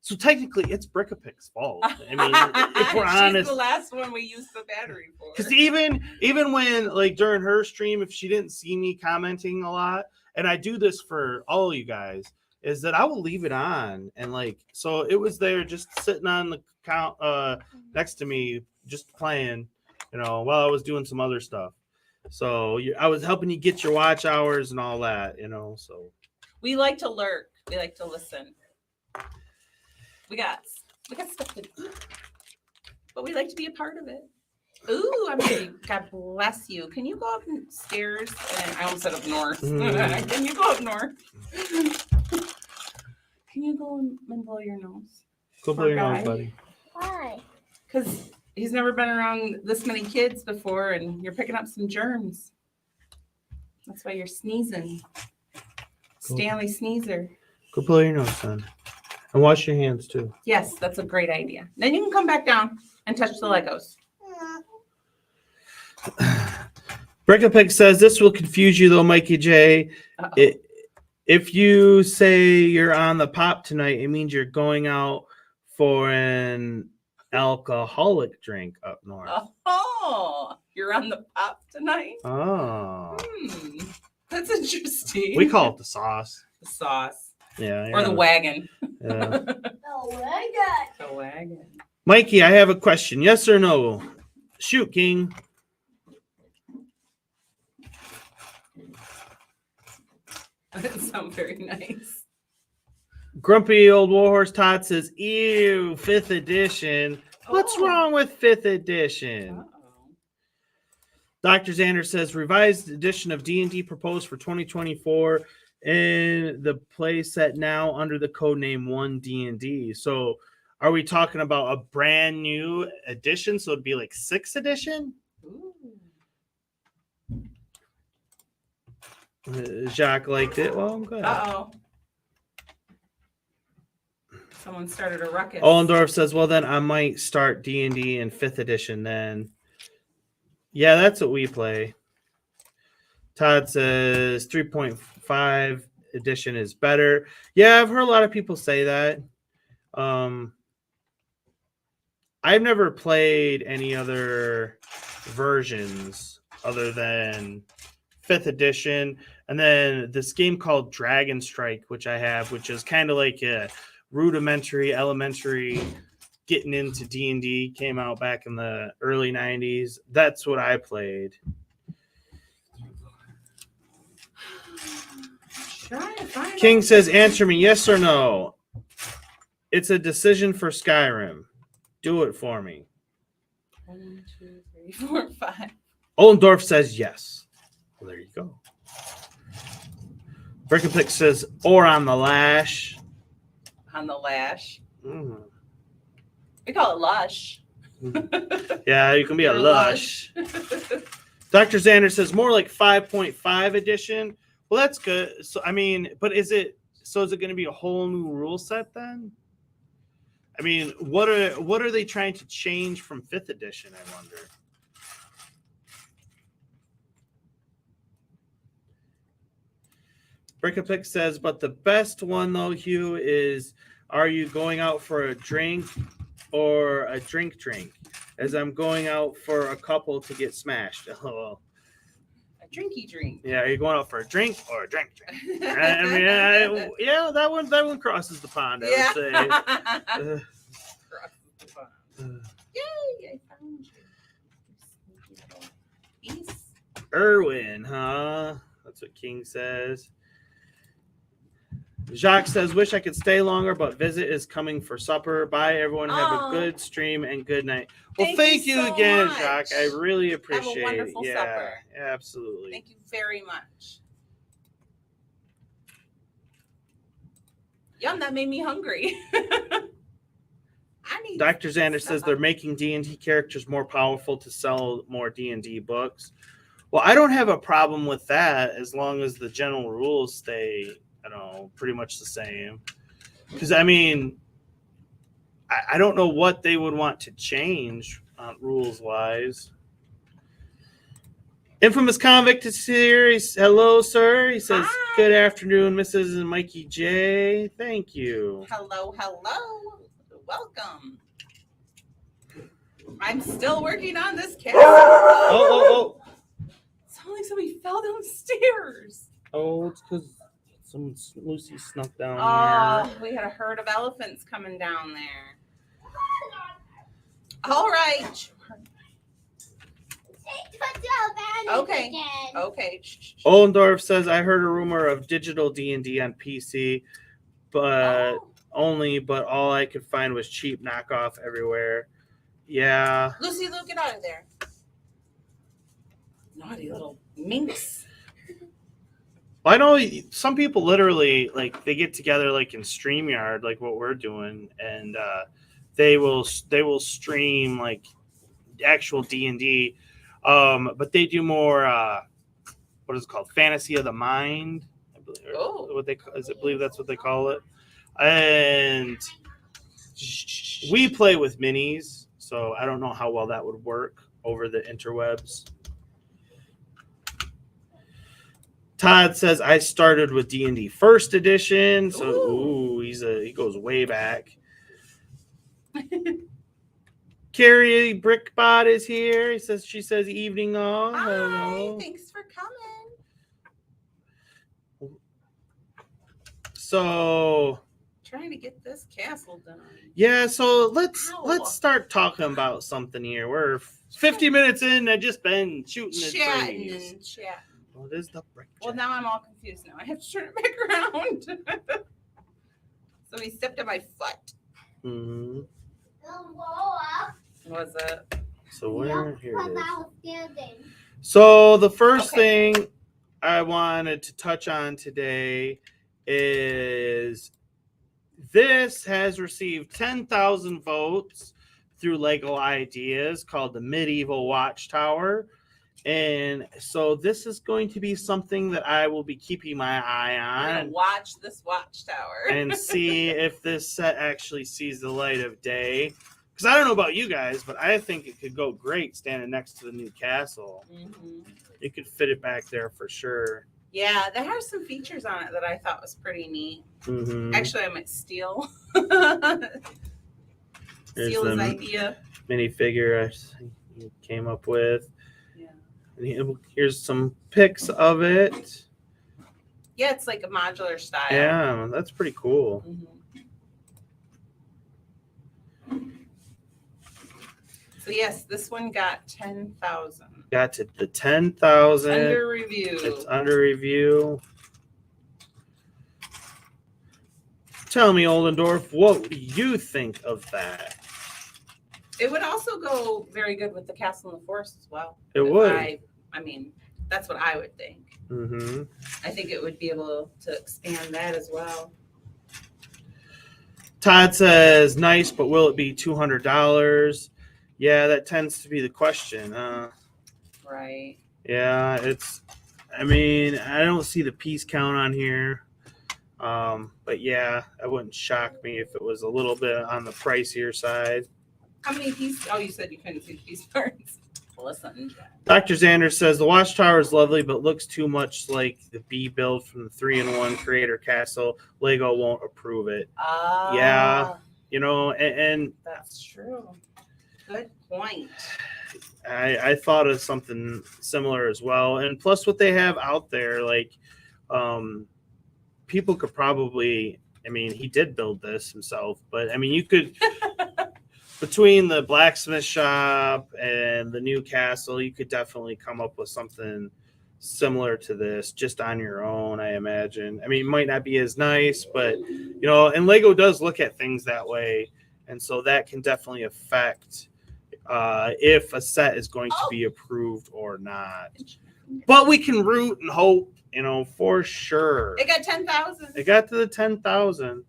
So technically it's Brickapic's fault. I mean, if we're honest, She's the last one we used the battery for. because even when like during her stream, if she didn't see me commenting a lot, and I do this for all you guys, is that I will leave it on, and so it was there just sitting on the count next to me, just playing, while I was doing some other stuff. So I was helping you get your watch hours and all that, so. We like to lurk. We like to listen. We got stuff to do, but we like to be a part of it. Ooh, I'm kidding. God bless you. Can you go upstairs? And I almost said up north. Can you go up north? Can you go and blow your nose? Go blow your nose, buddy. Why? Because he's never been around this many kids before, and you're picking up some germs. That's why you're sneezing. Stanley Sneezer. Go blow your nose, son. And wash your hands, too. Yes, that's a great idea. Then you can come back down and touch the Legos. Brickapig says, this will confuse you, though, Mikey J. If you say you're on the pop tonight, it means you're going out for an alcoholic drink up north. Oh, you're on the pop tonight? Oh. That's interesting. We call it the sauce. The sauce. Yeah. Or the wagon. Yeah. The wagon. Mikey, I have a question. Yes or no? Shoot, King. That sounds very nice. Grumpy Old Warhorse Todd says, ew, 5th edition. What's Oh. wrong with 5th edition? Uh-oh. Dr. Xander says, revised edition of D&D proposed for 2024 in the play set now under the code name 1D&D. So are we talking about a brand new edition? So it'd be like 6th edition? Ooh. Jacques liked it. Well, I'm good. Uh-oh. Someone started a ruckus. Ollendorf says, well, then I might start D&D in 5th edition then. Yeah, that's what we play. Todd says 3.5 edition is better. Yeah, I've heard a lot of people say that. I've never played any other versions other than 5th edition. And then this game called Dragon Strike, which I have, which is kind of like a rudimentary, elementary getting into D&D, came out back in the early 90s. That's what I played. King says, answer me yes or no. It's a decision for Skyrim. Do it for me. 1, 2, 3, 4, 5. Ollendorf says yes. Well, there you go. Brickenpick says, or on the lash. On the lash. Mm. We call it lush. Yeah, you can be a You're lush. Dr. Xander says more like 5.5 edition. Well, that's good. So I mean, but is it going to be a whole new rule set then? I mean, what are they trying to change from 5th edition, I wonder? Brickapick says, but the best one though, Hugh, is are you going out for a drink or a drink? As I'm going out for a couple to get smashed. Oh, A drinky drink. yeah, are you going out for a drink or a drink? I mean, yeah, that one crosses the pond, I would say. Yay, I found you. Peace. Irwin, huh? That's what King says. Jacques says, wish I could stay longer, but Visit is coming for supper. Bye, everyone. Have a good stream and good night. Well, thank you so again, much. Jacques. I really appreciate Have a wonderful it. supper. Yeah, absolutely. Thank you very much. Yum, that made me hungry. I need Dr. Xander says they're making D&D characters more powerful to sell more D&D books. Well, I don't have a problem with that as long as the general rules stay, pretty much the same. Because, I mean, I don't know what they would want to change rules-wise. Infamous Convict is here. Hello, sir. He says, hi. Good afternoon, Mrs. and Mikey J. Thank you. Hello. Welcome. I'm still working on this castle. Oh. Sounds like somebody fell downstairs. Oh, it's because Lucy snuck down Oh, we had a herd of elephants coming down there. All right. Okay. Okay. Shh. Ollendorf says, I heard a rumor of digital D&D on PC, but all I could find was cheap knockoff everywhere. Yeah. Lucy, Lou, get out of there. Naughty little minx. I know some people literally, like, they get together, like, in StreamYard, like what we're doing, and they will stream, like, actual D&D, but they do more, what is it called? Fantasy of the Mind, I believe, I believe that's what they call it. And we play with minis, so I don't know how well that would work over the interwebs. Todd says I started with D&D first edition, so he goes way back. Carrie Brickbot is here. She says evening all. Hi, hello. thanks for coming. So Trying to get this castle done. yeah, so let's start talking about something here. We're 50 minutes in. I've just been shooting the Chatting trees. and chatting. Well, it is the brick. Well, jet. now I'm all confused. Now I have to turn it back around. So he stepped on my foot. Mhm. Don't blow up. Was it? So where? Here Because it is. I was scared. So the first Okay. thing I wanted to touch on today is this has received 10,000 votes through Lego Ideas called the Medieval Watchtower. And so this is going to be something that I will be keeping my eye I'm on gonna watch this watchtower and see if this set actually sees the light of day. Because I don't know about you guys, but I think it could go great standing next to the new castle. Mhm. You could fit it back there for sure. Yeah, there are some features on it that I thought was pretty neat. Mm-hmm. Actually, I might steal. There's Steal his the idea. minifigure I came up with. Yeah. And here's some pics of it. Yeah, it's like a modular style. Yeah, that's pretty cool. Mhm. So yes, this one got 10,000 Got to the 10,000. under review. It's under review. Tell me, Oldendorf, what do you think of that? It would also go very good with the Castle in the Forest as well. It would. I mean, that's what I would think. Mm-hmm. I think it would be able to expand that as well. Todd says, nice, but will it be $200? Yeah, that tends to be the question. Right. Yeah, I mean, I don't see the piece count on here. But yeah, it wouldn't shock me if it was a little bit on the pricier side. How many pieces? Oh, you said you couldn't see the piece parts. Listen. Dr. Xander says the watchtower is lovely, but looks too much like the B build from the 3-in-1 Creator Castle. Lego won't approve it. Yeah. You know, and That's true. Good point. I thought of something similar as well. And plus what they have out there, like people could probably, I mean, he did build this himself, but I mean, you could, between the blacksmith shop and the new castle, you could definitely come up with something similar to this just on your own, I imagine. I mean, it might not be as nice, but, you know, and Lego does look at things that way. And so that can definitely affect if a set is going to be approved or not. But we can root and hope, you know, for sure. It got 10,000. It got to the 10,000.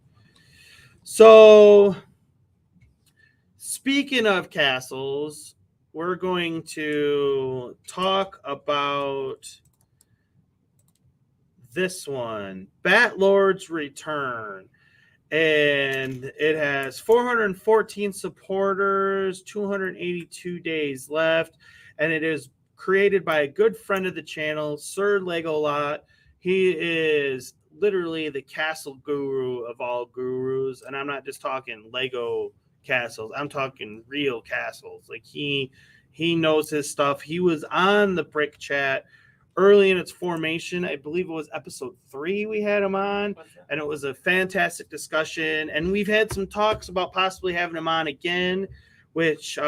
So, speaking of castles, we're going to talk about this one, Batlord's Return. And it has 414 supporters, 282 days left, and it is created by a good friend of the channel, Sir Legolive. He is literally the castle guru of all gurus, and I'm not just talking Lego castles. I'm talking real castles. Like he knows his stuff. He was on the Brick Chat early in its formation. I believe it was episode 3 we had him on, and it was a fantastic discussion. And we've had some talks about possibly having him on again, which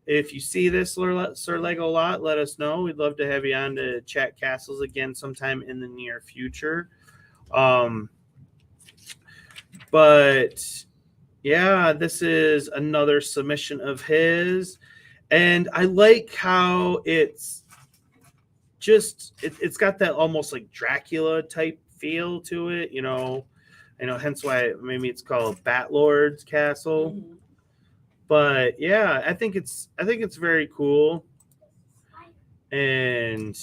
if you see this, Sir Lego Lot, let us know. We'd love to have you on to chat castles again sometime in the near future. But yeah, this is another submission of his, and I like how it's got that almost like Dracula type feel to it, you know. Hence why maybe it's called Batlord's Castle. Mm-hmm. But yeah, I think it's very cool, and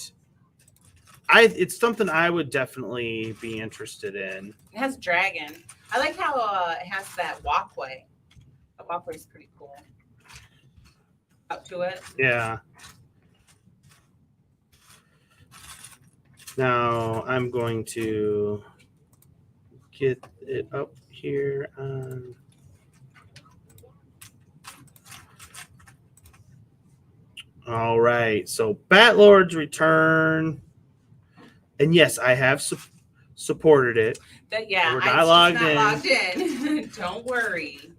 it's something I would definitely be interested in. It has dragon. I like how it has that walkway. The walkway is pretty cool. Up to it. Yeah. Now I'm going to get it up here on. All right, so Batlord's Return, and yes, I have supported it. Yeah, We're I'm not logged not in. logged in. Don't worry.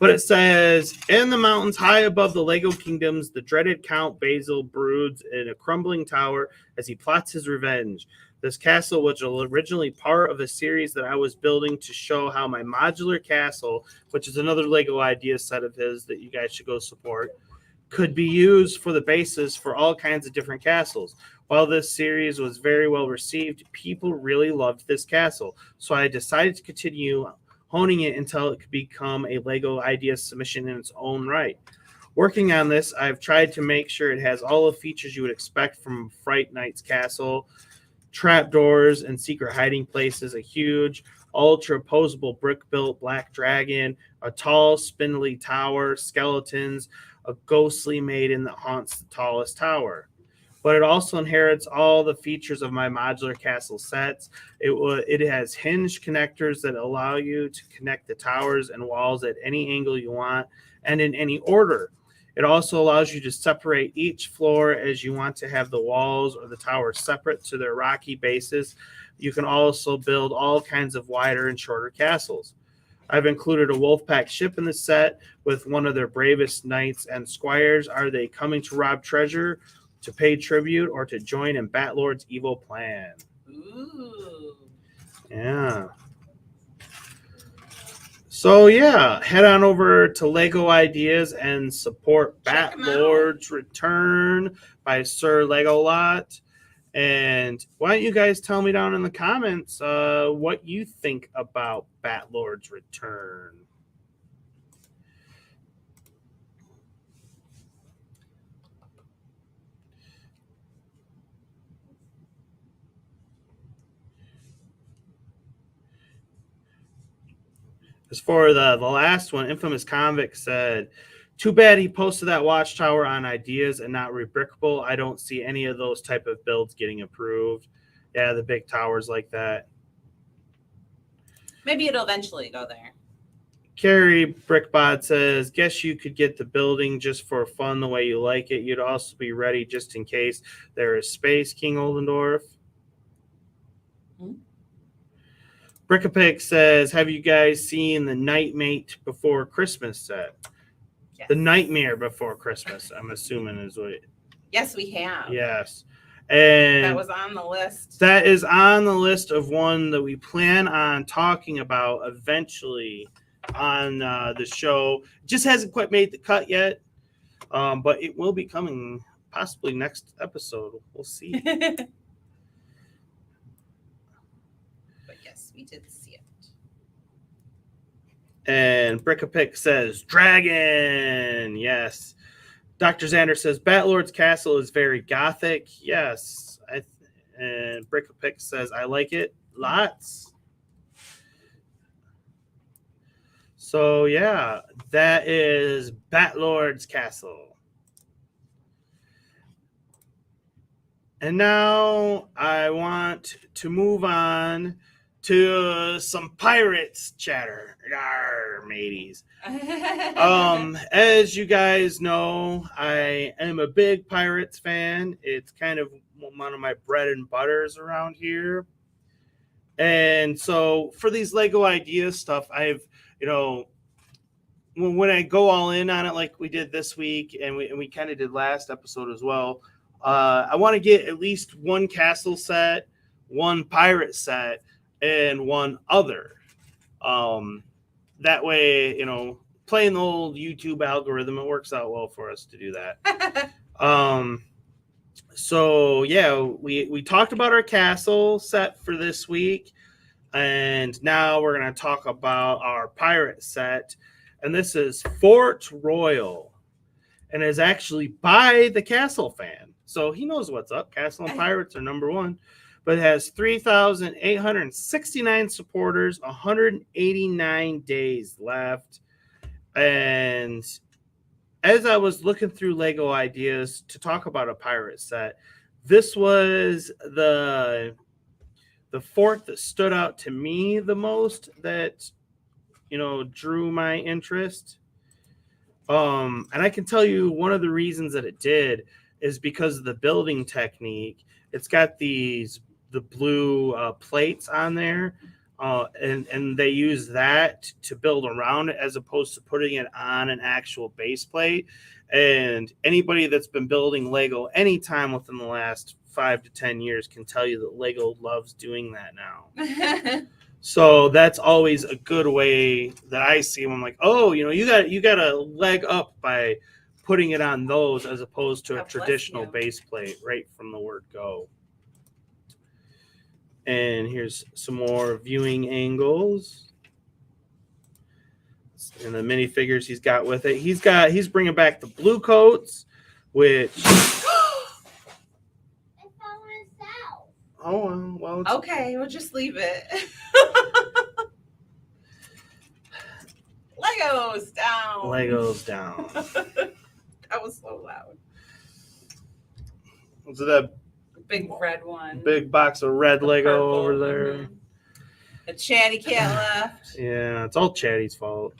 But it says, in the mountains high above the Lego kingdoms, the dreaded Count Basil broods in a crumbling tower as he plots his revenge. This castle was originally part of a series that I was building to show how my modular castle, which is another Lego idea set of his that you guys should go support, could be used for the basis for all kinds of different castles. While this series was very well received, people really loved this castle. So I decided to continue honing it until it could become a Lego idea submission in its own right. Working on this, I've tried to make sure it has all the features you would expect from Fright Night's castle. Trapdoors and secret hiding places, a huge ultra posable brick built black dragon, a tall spindly tower, skeletons, a ghostly maiden that haunts the tallest tower. But it also inherits all the features of my modular castle sets. It has hinged connectors that allow you to connect the towers and walls at any angle you want and in any order. It also allows you to separate each floor as you want to have the walls or the towers separate to their rocky bases. You can also build all kinds of wider and shorter castles. I've included a Wolfpack ship in the set with one of their bravest knights and squires. Are they coming to rob treasure, to pay tribute, or to join in Batlord's evil plan? Ooh. Yeah. So yeah, head on over to Lego Ideas and support Check 'em Batlord's Return by Sir Legolot. And why don't you guys tell me down in the comments what you think about Batlord's Return? As for the last one, Infamous Convict said, too bad he posted that watchtower on ideas and not rebrickable. I don't see any of those type of builds getting approved. Yeah, the big towers like that. Maybe it'll eventually go there. Carrie Brickbot says, guess you could get the building just for fun the way you like it. You'd also be ready just in case there is space, King Oldendorf. Brickapick says, have you guys seen the Nightmate Before Christmas set? Yes. The Nightmare Before Christmas, I'm assuming is what it, Yes, we have. yes. And That was on the list. that is on the list of one that we plan on talking about eventually on the show. Just hasn't quite made the cut yet, but it will be coming possibly next episode. We'll see. But yes, we did see it. And Brickapick says, Dragon. Yes. Dr. Xander says, Batlord's Castle is very gothic. Yes. And Brickapick says, I like it. Lots. So, yeah, that is Batlord's Castle. And now I want to move on to some pirates chatter. Yarr, mateys. As you guys know, I am a big Pirates fan. It's kind of one of my bread and butters around here. And so for these Lego Ideas stuff, I've, when I go all in on it like we did this week and we kind of did last episode as well, I want to get at least one castle set, one pirate set, and one other. That way, playing the old YouTube algorithm, it works out well for us to do that. So yeah, we talked about our castle set for this week, and now we're going to talk about our pirate set. And this is Fort Royal, and is actually by the Castle fan. So he knows what's up. Castle and Pirates are number one. But it has 3,869 supporters, 189 days left. And as I was looking through Lego Ideas to talk about a pirate set, this was the fort that stood out to me the most, that drew my interest. And I can tell you one of the reasons that it did is because of the building technique. It's got the blue plates on there. and they use that to build around it as opposed to putting it on an actual base plate. And anybody that's been building Lego anytime within the last 5 to 10 years can tell you that Lego loves doing that now. So that's always a good way that I see them. I'm like, oh, you got a leg up by putting it on those as opposed to a traditional base plate right from the word go. And here's some more viewing angles and the minifigures he's got with it. He's bringing back the blue coats, which oh well. Okay, we'll just leave it. Legos down. Legos down. That was so loud. Was it that big red one? Big box of red Lego purple, over there. Mm-hmm. A chatty cat left. Yeah, it's all Chatty's fault.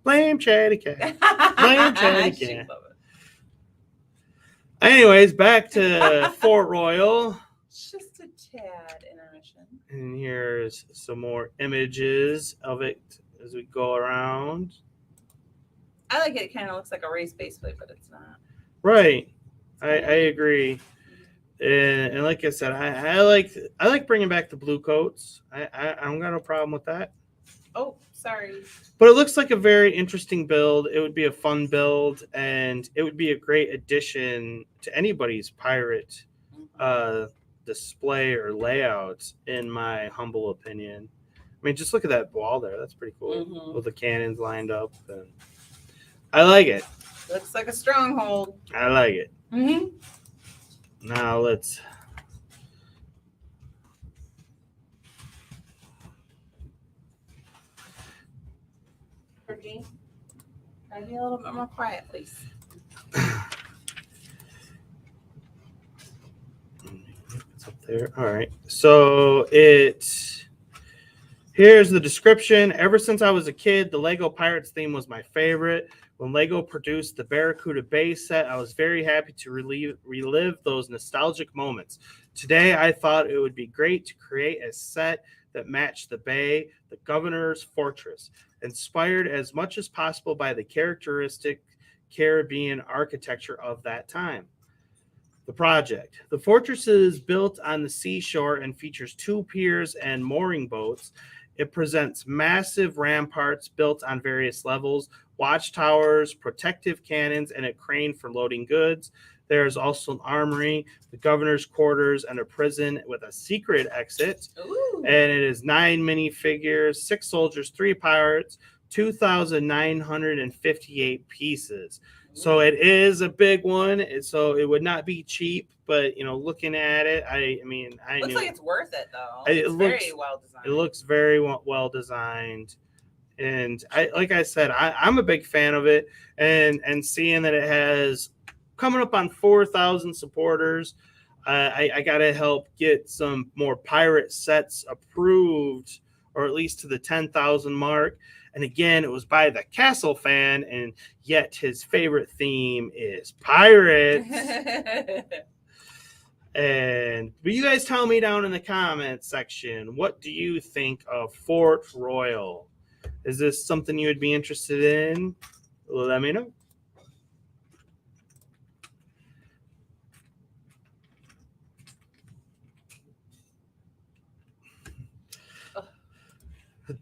Blame Chatty Cat. Blame Chatty Cat. Anyways, back to Fort Royal. Just a tad intermission. And here's some more images of it as we go around. I like it. It kind of looks like a race base plate, but it's not. Right. I agree. And like I said, I like bringing back the blue coats. I don't got no problem with that. Oh, sorry. But it looks like a very interesting build. It would be a fun build, and it would be a great addition to anybody's pirate display or layout, in my humble opinion. I mean, just look at that wall there. That's pretty cool with the cannons lined up. And I like it. Looks like a stronghold. I like it. Mm-hmm. Now let's. Virgie, can I be a little bit more quiet, please? It's up there. All right. So here's the description. Ever since I was a kid, the Lego Pirates theme was my favorite. When Lego produced the Barracuda Bay set, I was very happy to relive those nostalgic moments. Today, I thought it would be great to create a set that matched the bay, the governor's fortress, inspired as much as possible by the characteristic Caribbean architecture of that time. The project. The fortress is built on the seashore and features 2 piers and mooring boats. It presents massive ramparts built on various levels, watchtowers, protective cannons, and a crane for loading goods. There is also an armory, the governor's quarters, and a prison with a secret exit. Ooh. And it is 9 minifigures, 6 soldiers, 3 pirates, 2,958 pieces. So it is a big one. So it would not be cheap, but looking at it, I looks like it's worth it though. It looks very well designed. It looks very well designed. And like I said, I'm a big fan of it, and seeing that it has coming up on 4,000 supporters, I got to help get some more pirate sets approved, or at least to the 10,000 mark. And again, it was by the Castle fan, and yet his favorite theme is pirates. But you guys tell me down in the comments section, what do you think of Fort Royal? Is this something you would be interested in? Let me know.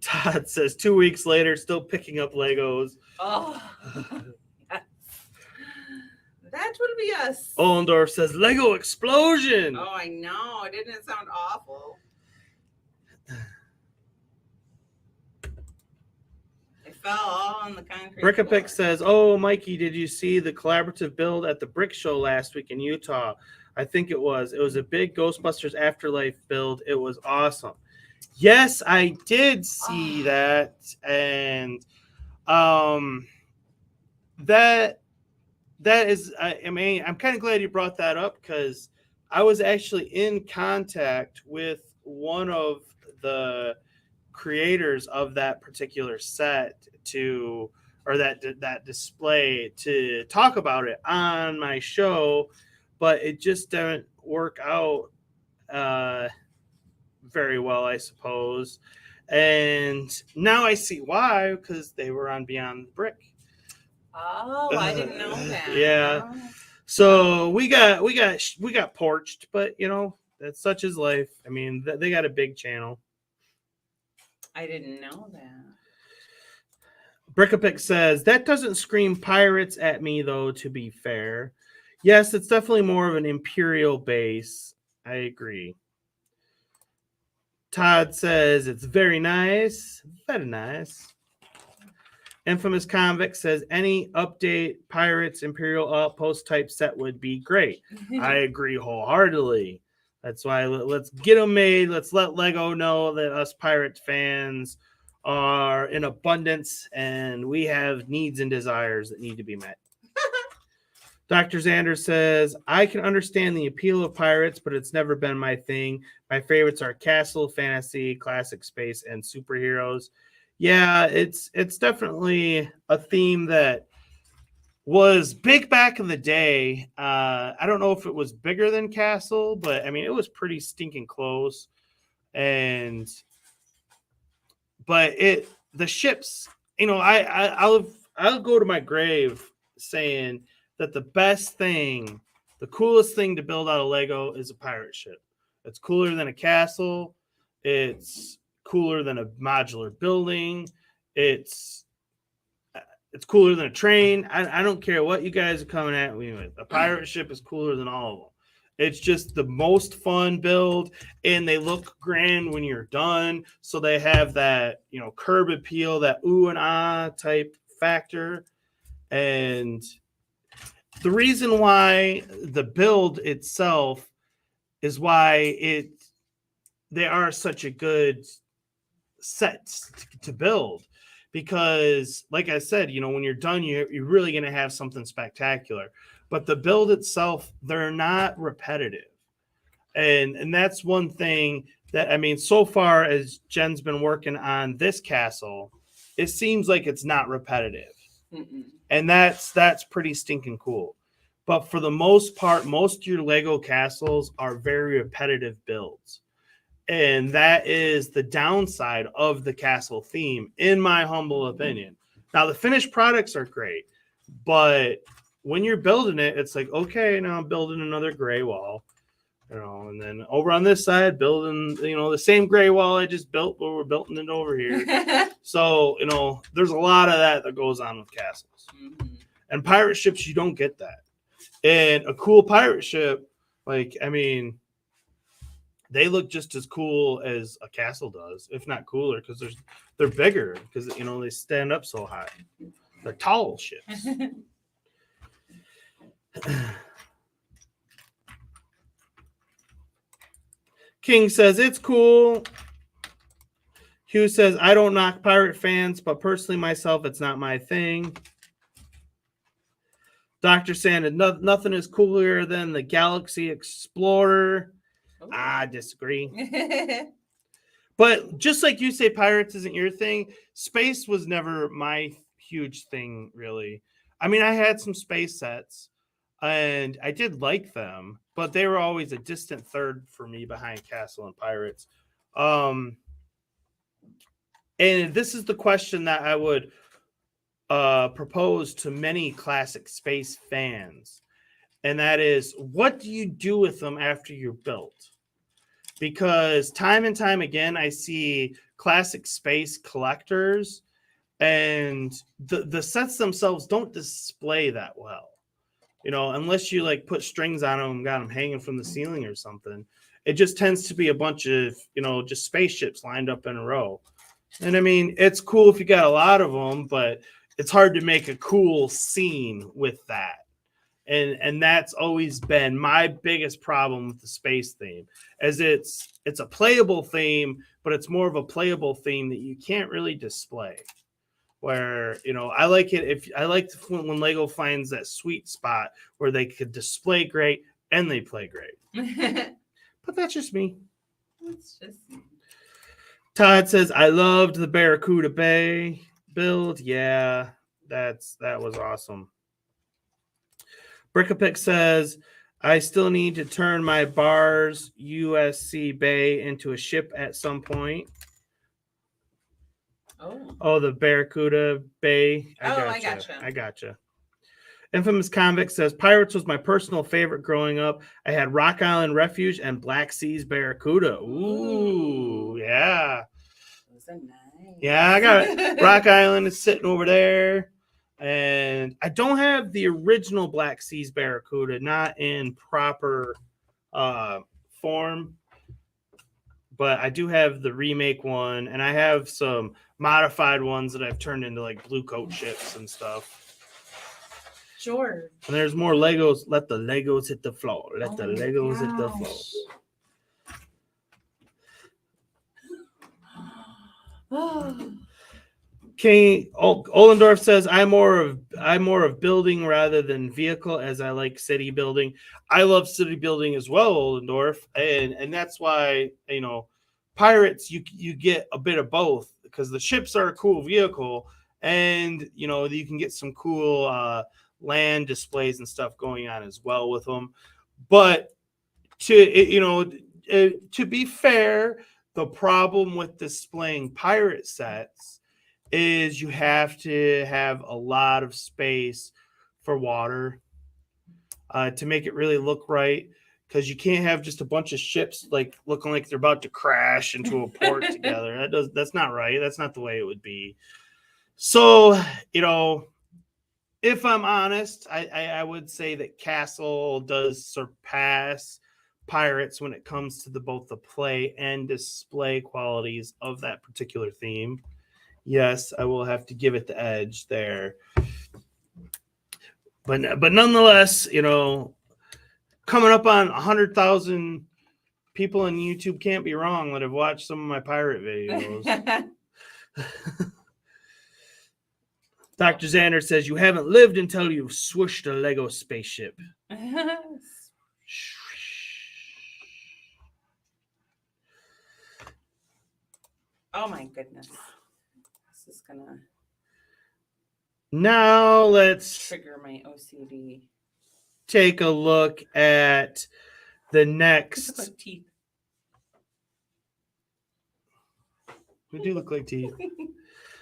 Todd says 2 weeks later, still picking up Legos. Oh, yes. That will be us. Ollendorf says Lego explosion. Oh, I know. Didn't it sound awful? It fell all on the concrete. Brickapick says, "Oh, Mikey, did you see the collaborative build at the Brick Show last week in Utah? I think it was. It was a big Ghostbusters Afterlife build. It was awesome." Yes, I did see that, and that is. I mean, I'm kind of glad you brought that up, because I was actually in contact with one of the creators of that particular set that display to talk about it on my show, but it just didn't work out very well, I suppose. And now I see why, because they were on Beyond the Brick. Oh, I didn't know that. Yeah. Oh. So we got porched, but that's such is life. I mean, they got a big channel. I didn't know that. Brickapick says that doesn't scream pirates at me, though. To be fair, yes, it's definitely more of an imperial base. I agree. Todd says it's very nice, very nice. Infamous Convict says any update Pirates Imperial Outpost type set would be great. I agree wholeheartedly. That's why let's get them made. Let's let Lego know that us Pirate fans are in abundance and we have needs and desires that need to be met. Dr. Xander says, I can understand the appeal of pirates, but it's never been my thing. My favorites are castle, fantasy, classic space, and superheroes. Yeah, it's definitely a theme that was big back in the day. I don't know if it was bigger than Castle, but I mean it was pretty stinking close. But the ships, I'll go to my grave saying that the best thing, the coolest thing to build out of Lego is a pirate ship. It's cooler than a castle. It's cooler than a modular building. It's cooler than a train. I don't care what you guys are coming at me with. A pirate ship is cooler than all of them. It's just the most fun build, and they look grand when you're done. So they have that, curb appeal, that ooh and ah type factor. And the reason why the build itself is why they are such a good set to build, because like I said, when you're done, you're really going to have something spectacular. But the build itself, they're not repetitive. And that's one thing that, I mean, so far as Jen's been working on this castle, it seems like it's not repetitive. Mm-mm. And that's pretty stinking cool. But for the most part, most of your Lego castles are very repetitive builds. And that is the downside of the castle theme, in my humble opinion. Now, the finished products are great, but when you're building it, it's like, okay, now I'm building another gray wall, and then over on this side, building, the same gray wall I just built, but we're building it over here. So, there's a lot of that goes on with castles. Mm-hmm. And pirate ships, you don't get that. And a cool pirate ship, they look just as cool as a castle does, if not cooler, because they're bigger, because they stand up so high. They're tall ships. King says it's cool. Hugh says, I don't knock pirate fans, but personally myself, it's not my thing. Dr. Sanded, nothing is cooler than the Galaxy Explorer. I disagree. But just like you say, pirates isn't your thing. Space was never my huge thing, really. I mean, I had some space sets, and I did like them, but they were always a distant third for me behind Castle and Pirates. And this is the question that I would propose to many classic space fans. And that is, what do you do with them after you're built? Because time and time again, I see classic space collectors, and the sets themselves don't display that well. Unless you put strings on them and got them hanging from the ceiling or something. It just tends to be a bunch of, just spaceships lined up in a row. And I mean, it's cool if you got a lot of them, but it's hard to make a cool scene with that. And that's always been my biggest problem with the space theme, as it's a playable theme, but it's more of a playable theme that you can't really display. Where, I like it when Lego finds that sweet spot where they could display great and they play great. But that's just me. That's just me. Todd says, I loved the Barracuda Bay build. Yeah, that was awesome. Brickapick says, I still need to turn my Bars USC Bay into a ship at some point. Oh, the Barracuda Bay. I I gotcha. Infamous Convict says Pirates was my personal favorite growing up. I had Rock Island Refuge and Black Seas Barracuda. Ooh, yeah. Those are nice. Yeah, I got it. Rock Island is sitting over there. And I don't have the original Black Seas Barracuda, not in proper form. But I do have the remake one, and I have some modified ones that I've turned into like blue coat ships and stuff. Sure. And there's more Legos. Let the Legos hit the floor. Let the Legos hit the floor. Ollendorf says I'm more of building rather than vehicle, as I like city building. I love city building as well, Ollendorf, and that's why Pirates you get a bit of both, because the ships are a cool vehicle, and you can get some cool land displays and stuff going on as well with them. But to be fair, the problem with displaying pirate sets is you have to have a lot of space for water to make it really look right, because you can't have just a bunch of ships like looking like they're about to crash into a port together. That's not right. That's not the way it would be. So, if I'm honest, I would say that Castle does surpass Pirates when it comes to both the play and display qualities of that particular theme. Yes, I will have to give it the edge there. But nonetheless, coming up on 100,000 people on YouTube can't be wrong that have watched some of my pirate videos. Dr. Xander says, you haven't lived until you've swooshed a Lego spaceship. Oh my goodness. This is gonna now let's trigger my OCD. Take a look at the next. Like teeth. We do look like teeth.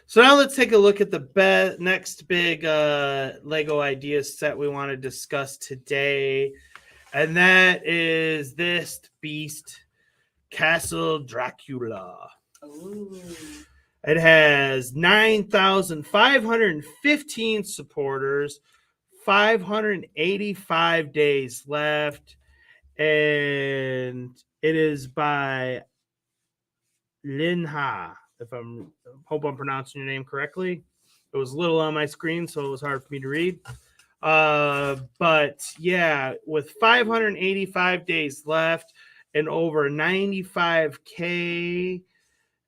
So now let's take a look at the next big Lego idea set we want to discuss today. And that is this beast, Castle Dracula. Ooh. It has 9,515 supporters, 585 days left, and it is by Linha. Hope I'm pronouncing your name correctly. It was little on my screen, so it was hard for me to read. But yeah, with 585 days left and over 95K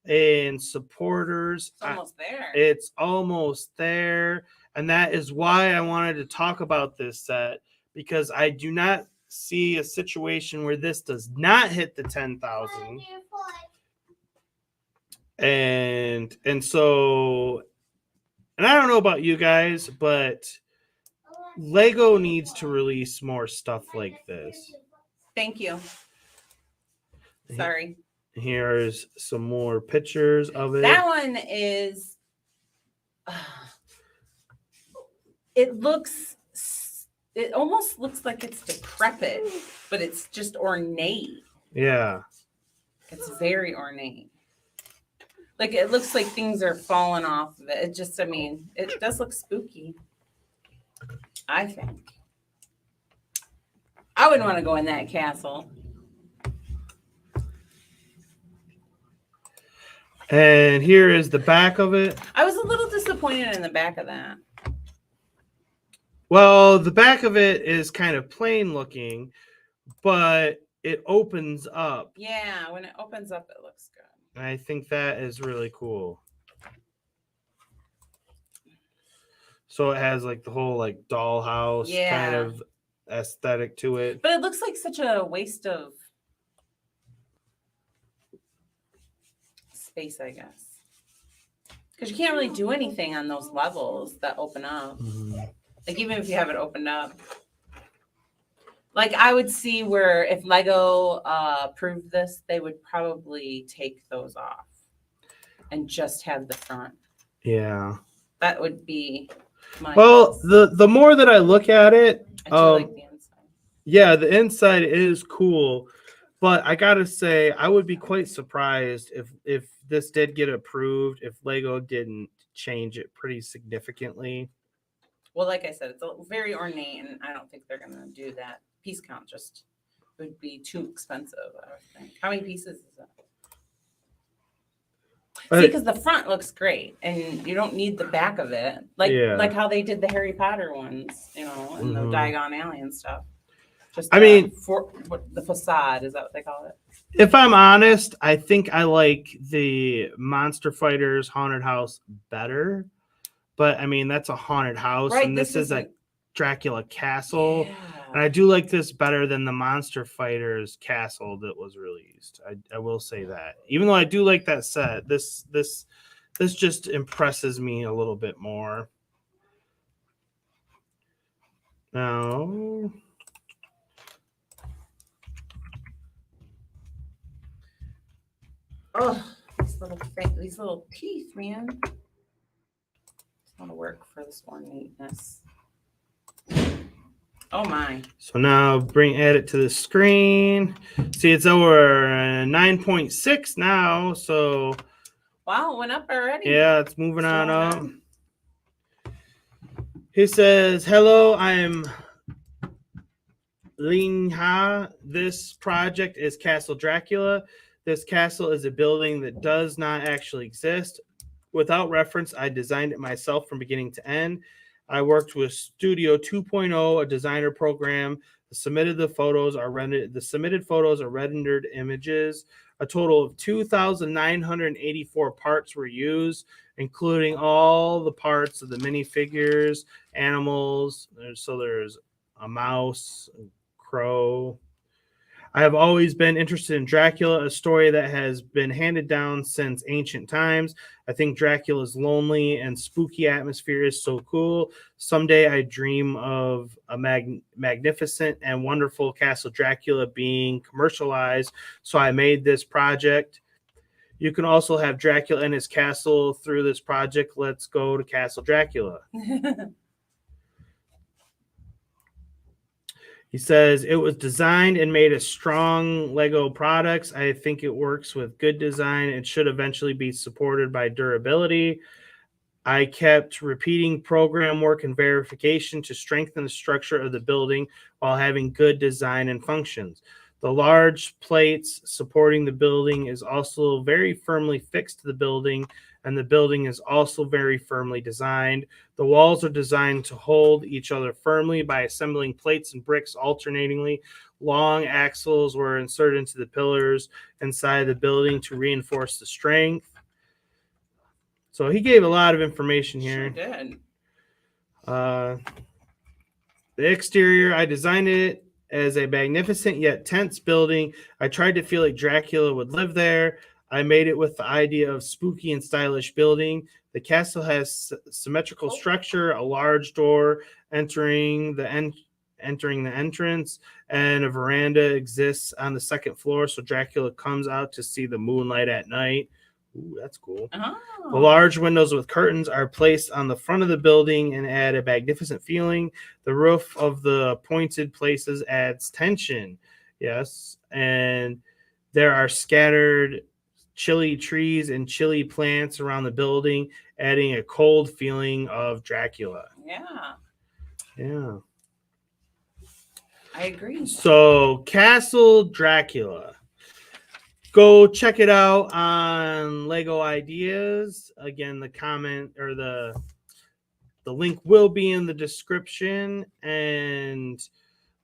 in supporters, It's almost there. It's almost there. And that is why I wanted to talk about this set, because I do not see a situation where this does not hit the 10,000. And so, and I don't know about you guys, but Lego needs to release more stuff like this. Thank you. Sorry. Here's some more pictures of it. That one is, it almost looks like it's decrepit, but it's just ornate. Yeah. It's very ornate. Like, it looks like things are falling off of it. It does look spooky, I think. I wouldn't want to go in that castle. And here is the back of it. I was a little disappointed in the back of that. Well, the back of it is kind of plain looking, but it opens up. Yeah, when it opens up, it looks good. I think that is really cool. So it has like the whole like dollhouse kind of aesthetic to it. But it looks like such a waste of space, I guess. Because you can't really do anything on those levels that open up. Mm-hmm. Like, even if you have it opened up. Like I would see where if Lego approved this, they would probably take those off and just have the front. Yeah. That would be my Well, guess. the more that I look at it, I do like the inside. yeah, the inside is cool, but I gotta say, I would be quite surprised if this did get approved, if Lego didn't change it pretty significantly. Well, like I said, it's very ornate, and I don't think they're gonna do that. Piece count just would be too expensive. I would think. How many pieces is it? See, because the front looks great, and you don't need the back of it, like how they did the Harry Potter ones, you know, and the Diagon Alley and stuff. Just I mean, for the facade, is that what they call it? If I'm honest, I think I like the Monster Fighters Haunted House better. But I mean, that's a haunted house, Right, and this is a Dracula castle. Yeah. And I do like this better than the Monster Fighters castle that was released. I will say that. Even though I do like that set, this just impresses me a little bit more. Now, Oh, these little teeth, man. It's gonna work for this ornateness. Oh my. so now add it to the screen. See, it's over 9.6 now. So wow, it went up already. Yeah, it's moving on up. He says, "Hello, I'm Ling Ha. This project is Castle Dracula. This castle is a building that does not actually exist. Without reference, I designed it myself from beginning to end. I worked with Studio 2.0, a designer program. The submitted photos are rendered images. A total of 2,984 parts were used, including all the parts of the minifigures, animals. So there's a mouse, a crow. I have always been interested in Dracula, a story that has been handed down since ancient times. I think Dracula's lonely and spooky atmosphere is so cool. Someday I dream of a magnificent and wonderful Castle Dracula being commercialized, so I made this project. You can also have Dracula and his castle through this project. Let's go to Castle Dracula." He says, "It was designed and made as strong Lego products. I think it works with good design. It should eventually be supported by durability. I kept repeating program work and verification to strengthen the structure of the building while having good design and functions. The large plates supporting the building is also very firmly fixed to the building, and the building is also very firmly designed. The walls are designed to hold each other firmly by assembling plates and bricks alternatingly. Long axles were inserted into the pillars inside the building to reinforce the strength." So he gave a lot of information here. Sure did. The exterior, I designed it as a magnificent yet tense building. I tried to feel like Dracula would live there. I made it with the idea of spooky and stylish building. The castle has symmetrical structure, a large door entering the entrance, and a veranda exists on the second floor, so Dracula comes out to see the moonlight at night. Ooh, that's cool. Oh. The large windows with curtains are placed on the front of the building and add a magnificent feeling. The roof of the pointed places adds tension. Yes. And there are scattered chilly trees and chilly plants around the building, adding a cold feeling of Dracula. Yeah. Yeah. I agree. So, Castle Dracula. Go check it out on Lego Ideas. Again, the comment or the link will be in the description, and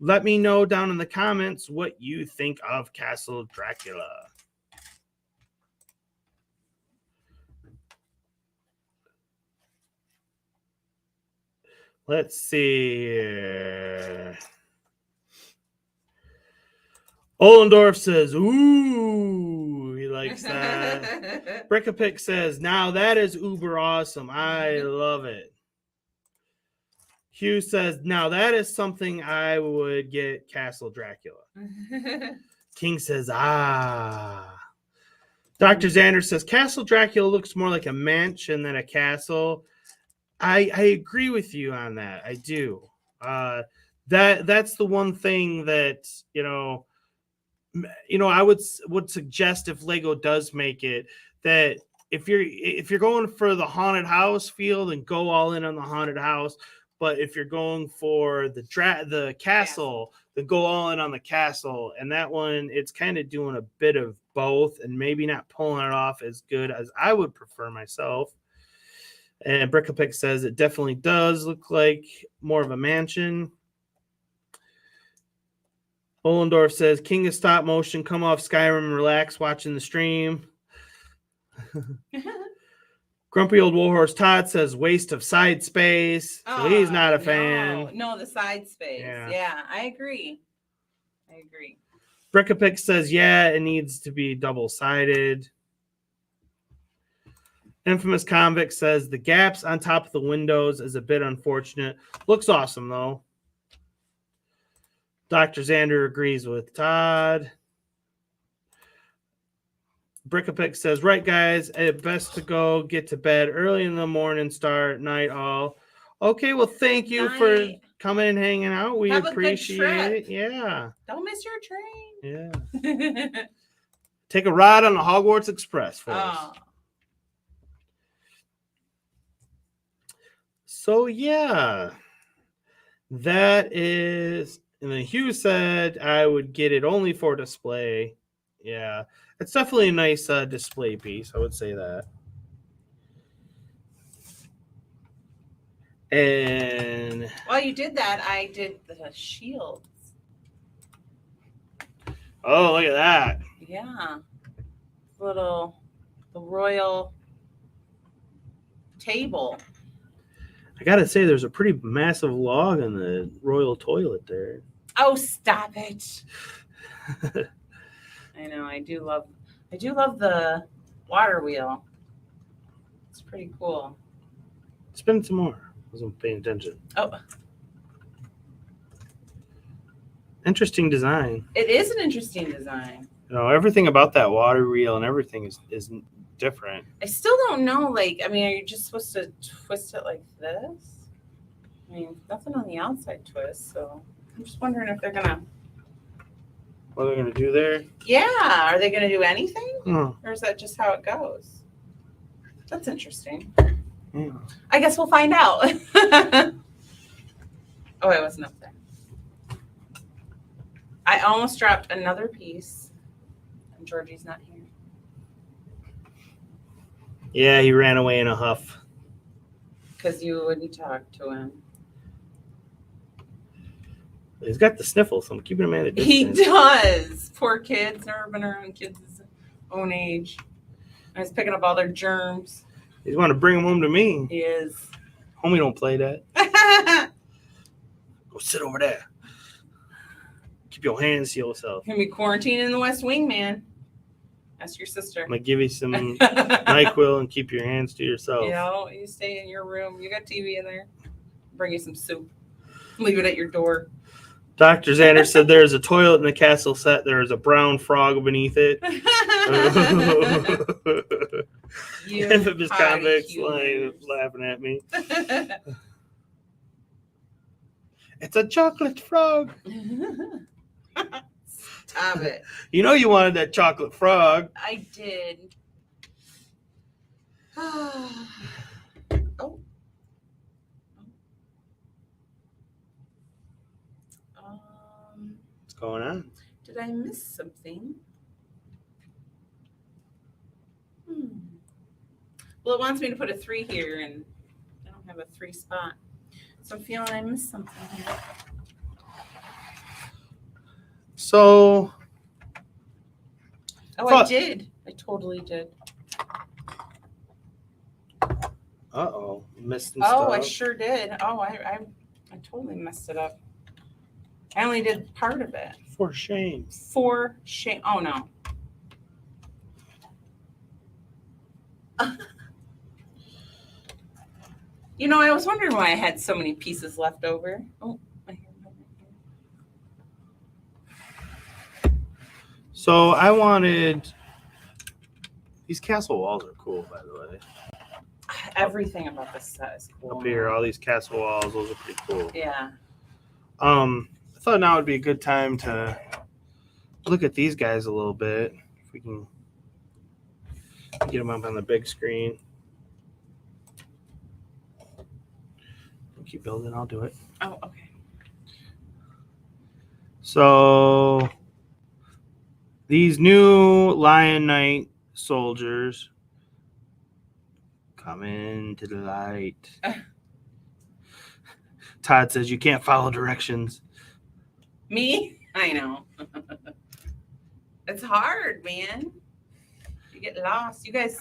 let me know down in the comments what you think of Castle Dracula. Let's see. Ollendorf says, "Ooh," he likes that. Brickapick says, "Now that is uber awesome. I love it." Hugh says, now that is something I would get Castle Dracula. King says, Dr. Xander says, Castle Dracula looks more like a mansion than a castle. I agree with you on that. I do. That's the one thing that, I would suggest if Lego does make it, that if you're going for the haunted house feel, then go all in on the haunted house. But if you're going for the castle, then go all in on the castle. And that one, it's kind of doing a bit of both and maybe not pulling it off as good as I would prefer myself. And Brickapick says it definitely does look like more of a mansion. Ollendorf says, King of stop motion, come off Skyrim and relax watching the stream. Grumpy Old Warhorse Todd says, waste of side space. So he's not a fan. No, the side space. Yeah, I agree. Brickapick says, yeah, it needs to be double-sided. Infamous Convict says, the gaps on top of the windows is a bit unfortunate. Looks awesome, though. Dr. Xander agrees with Todd. Brickapick says, right, guys, it's best to go get to bed early in the morning, start night all. Okay, well, thank you for coming and hanging out. We appreciate it. Yeah. Don't miss your train. Yeah. Take a ride on the Hogwarts Express for us. So, yeah. That is... And then Hugh said I would get it only for display. Yeah. It's definitely a nice display piece. I would say that. And while you did that, I did the shields. Oh, look at that. Yeah. The royal table. I gotta say, there's a pretty massive log in the royal toilet there. Oh, stop it. I know. I do love the water wheel. It's pretty cool. Spin some more. I wasn't paying attention. Oh. Interesting design. It is an interesting design. Everything about that water wheel and everything is different. I still don't know, are you just supposed to twist it like this? I mean, nothing on the outside twist, so I'm just wondering if they're gonna... What are they gonna do there? Yeah, are they gonna do anything? Oh. Or is that just how it goes? That's interesting. Yeah. I guess we'll find out. Oh, I wasn't up there. I almost dropped another piece, and Georgie's not here. Yeah, he ran away in a huff. Because you wouldn't talk to him. He's got the sniffles, so I'm keeping him at a distance. He does. Poor kids. Never been around kids his own age. I was picking up all their germs. He's want to bring them home to me. He is. Homie don't play that. Go sit over there. Keep your hands to yourself. You're going to be quarantined in the West Wing, man. Ask your sister. I'm going to give you some NyQuil and keep your hands to yourself. You stay in your room. You got TV in there. Bring you some soup. Leave it at your door. Dr. Xander said there's a toilet in the castle set. There is a brown frog beneath it. Infamous Convicts laughing at me. It's a chocolate frog. Stop it. You know you wanted that chocolate frog. I did. Oh. What's going on? Did I miss something? Well, it wants me to put a 3 here, and I don't have a 3 spot. So I'm feeling I missed something here. So. Oh, I did. I totally did. Uh-oh. Missed some stuff. I stuff. sure did. Oh, I totally messed it up. I only did part of it. For shame. For shame. Oh, no. You know, I was wondering why I had so many pieces left over. Oh, I hear one right So I wanted these castle walls are cool, by the way. here. Everything about this set is cool. Up here, all these castle walls, those are pretty cool. Yeah. I thought now would be a good time to look at these guys a little bit. If we can get them up on the big screen. Keep building, I'll do it. Oh, okay. So these new Lion Knight soldiers come into the light. Todd says you can't follow directions. Me? I know. It's hard, man. You get lost. You guys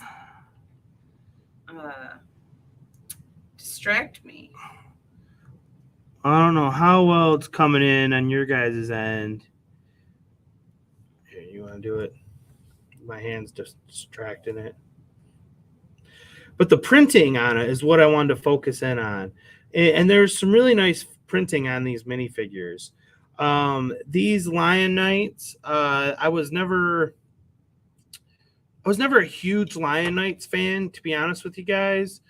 distract me. I don't know how well it's coming in on your guys' end. Here, you want to do it? My hand's just distracting it. But the printing on it is what I wanted to focus in on. And there's some really nice printing on these minifigures. These Lion Knights, I was never a huge Lion Knights fan, to be honest with you guys.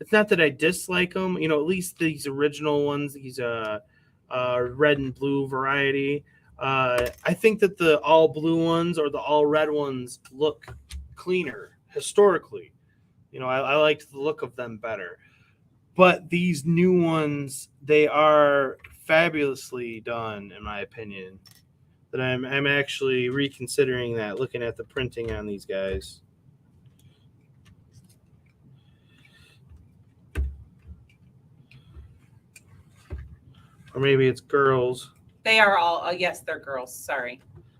It's not that I dislike them, you know, at least these original ones, these red and blue variety. I think that the all blue ones or the all red ones look cleaner historically. You know, I liked the look of them better. But these new ones, they are fabulously done, in my opinion. That I'm actually reconsidering that, looking at the printing on these guys. Or maybe it's girls. They are all, yes, they're girls. Sorry.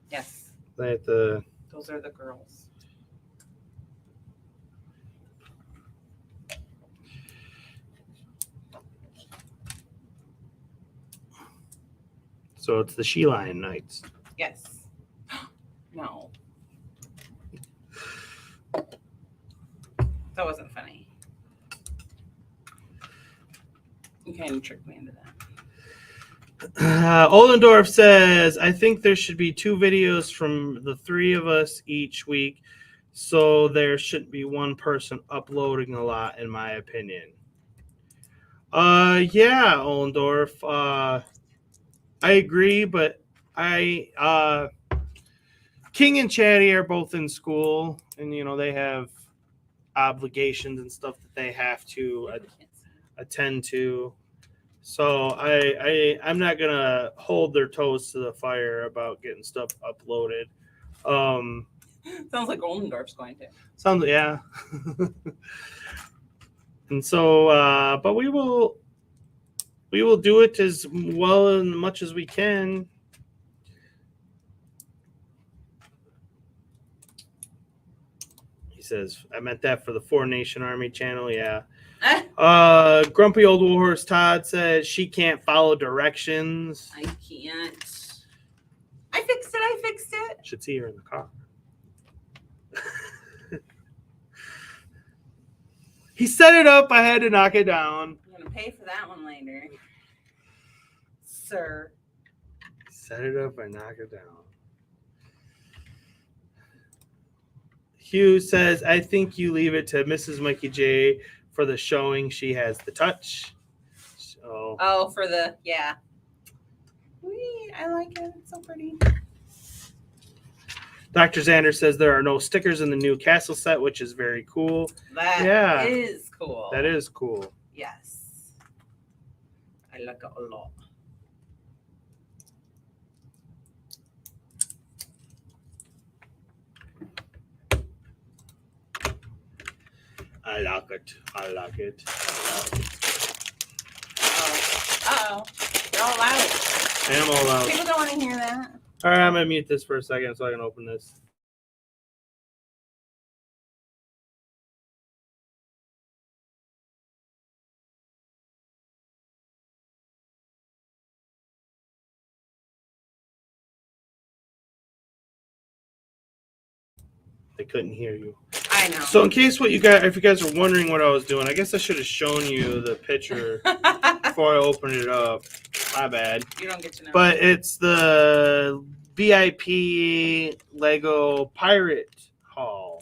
Yes. Those are the girls. So it's the She Lion Knights. Yes. No. That wasn't funny. You kind of tricked me into that. Ollendorf says, I think there should be 2 videos from the 3 of us each week, so there shouldn't be one person uploading a lot, in my opinion. Yeah, Ollendorf. I agree, but King and Chatty are both in school, and you know they have obligations and stuff that they have to attend to. So I'm not gonna hold their toes to the fire about getting stuff uploaded. Sounds like Ollendorf's going to. Yeah. And so, but we will do it as well and much as we can. He says, I meant that for the 4 Nation Army channel. Yeah. Grumpy Old Warhorse Todd says she can't follow directions. I can't. I fixed it. Should see her in the car. He set it up. I had to knock it down. I'm going to pay for that one later. Sir. Set it up. I knock it down. Hugh says, I think you leave it to Mrs. Mikey J for the showing. She has the touch. So. Oh, for the, yeah. Wee, I like it. It's so pretty. Dr. Xander says there are no stickers in the new castle set, which is very cool. That is cool. That is cool. Yes. I like it a lot. I like it. I like it. Uh-oh. You're all loud. I am all loud. People don't want to hear that. All right, I'm going to mute this for a second so I can open this. They couldn't hear you. I know. So in case if you guys are wondering what I was doing, I guess I should have shown you the picture before I opened it up. My bad. You don't get to know. But it's the VIP Lego Pirate Hall.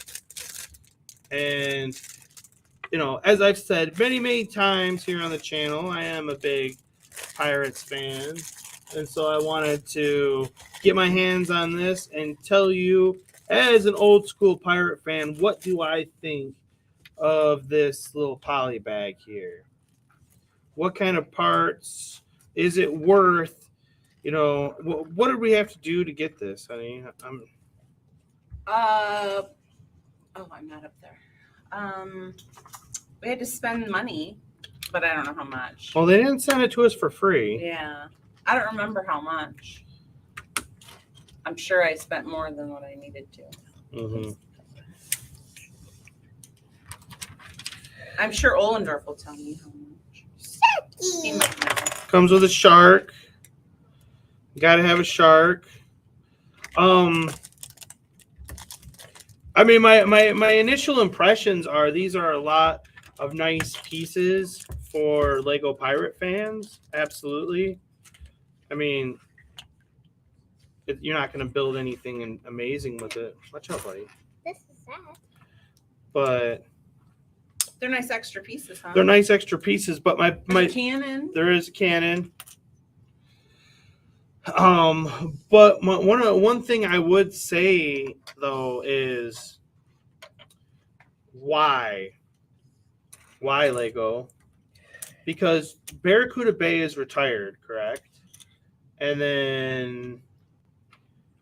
And, you know, as I've said many, many times here on the channel, I am a big Pirates fan. And so I wanted to get my hands on this and tell you, as an old school pirate fan, what do I think of this little poly bag here? What kind of parts? Is it worth, you know, what did we have to do to get this, honey? I'm not up there. We had to spend money, but I don't know how much. Well, they didn't send it to us for free. Yeah. I don't remember how much. I'm sure I spent more than what I needed to. Mm-hmm. I'm sure Ollendorf will tell me how much. He might know. Comes with a shark. Got to have a shark. I mean, my initial impressions are these are a lot of nice pieces for Lego Pirate fans. Absolutely. I mean, you're not going to build anything amazing with it. Watch out, buddy. This is sad. But They're nice extra pieces, huh? they're nice extra pieces. But my cannon. there is a cannon. But one thing I would say though is why Lego? Because Barracuda Bay is retired, correct? And then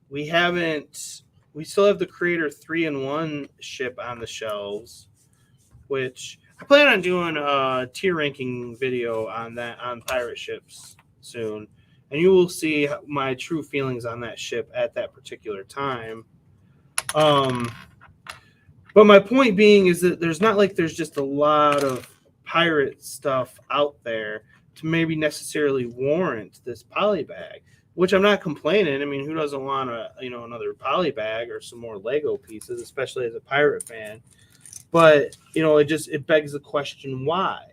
we still have the Creator 3-in-1 ship on the shelves, which I plan on doing a tier ranking video on pirate ships soon. And you will see my true feelings on that ship at that particular time. But my point being is that there's just a lot of pirate stuff out there to maybe necessarily warrant this poly bag, which I'm not complaining. I mean, who doesn't want another poly bag or some more Lego pieces, especially as a pirate fan? But, it begs the question, why?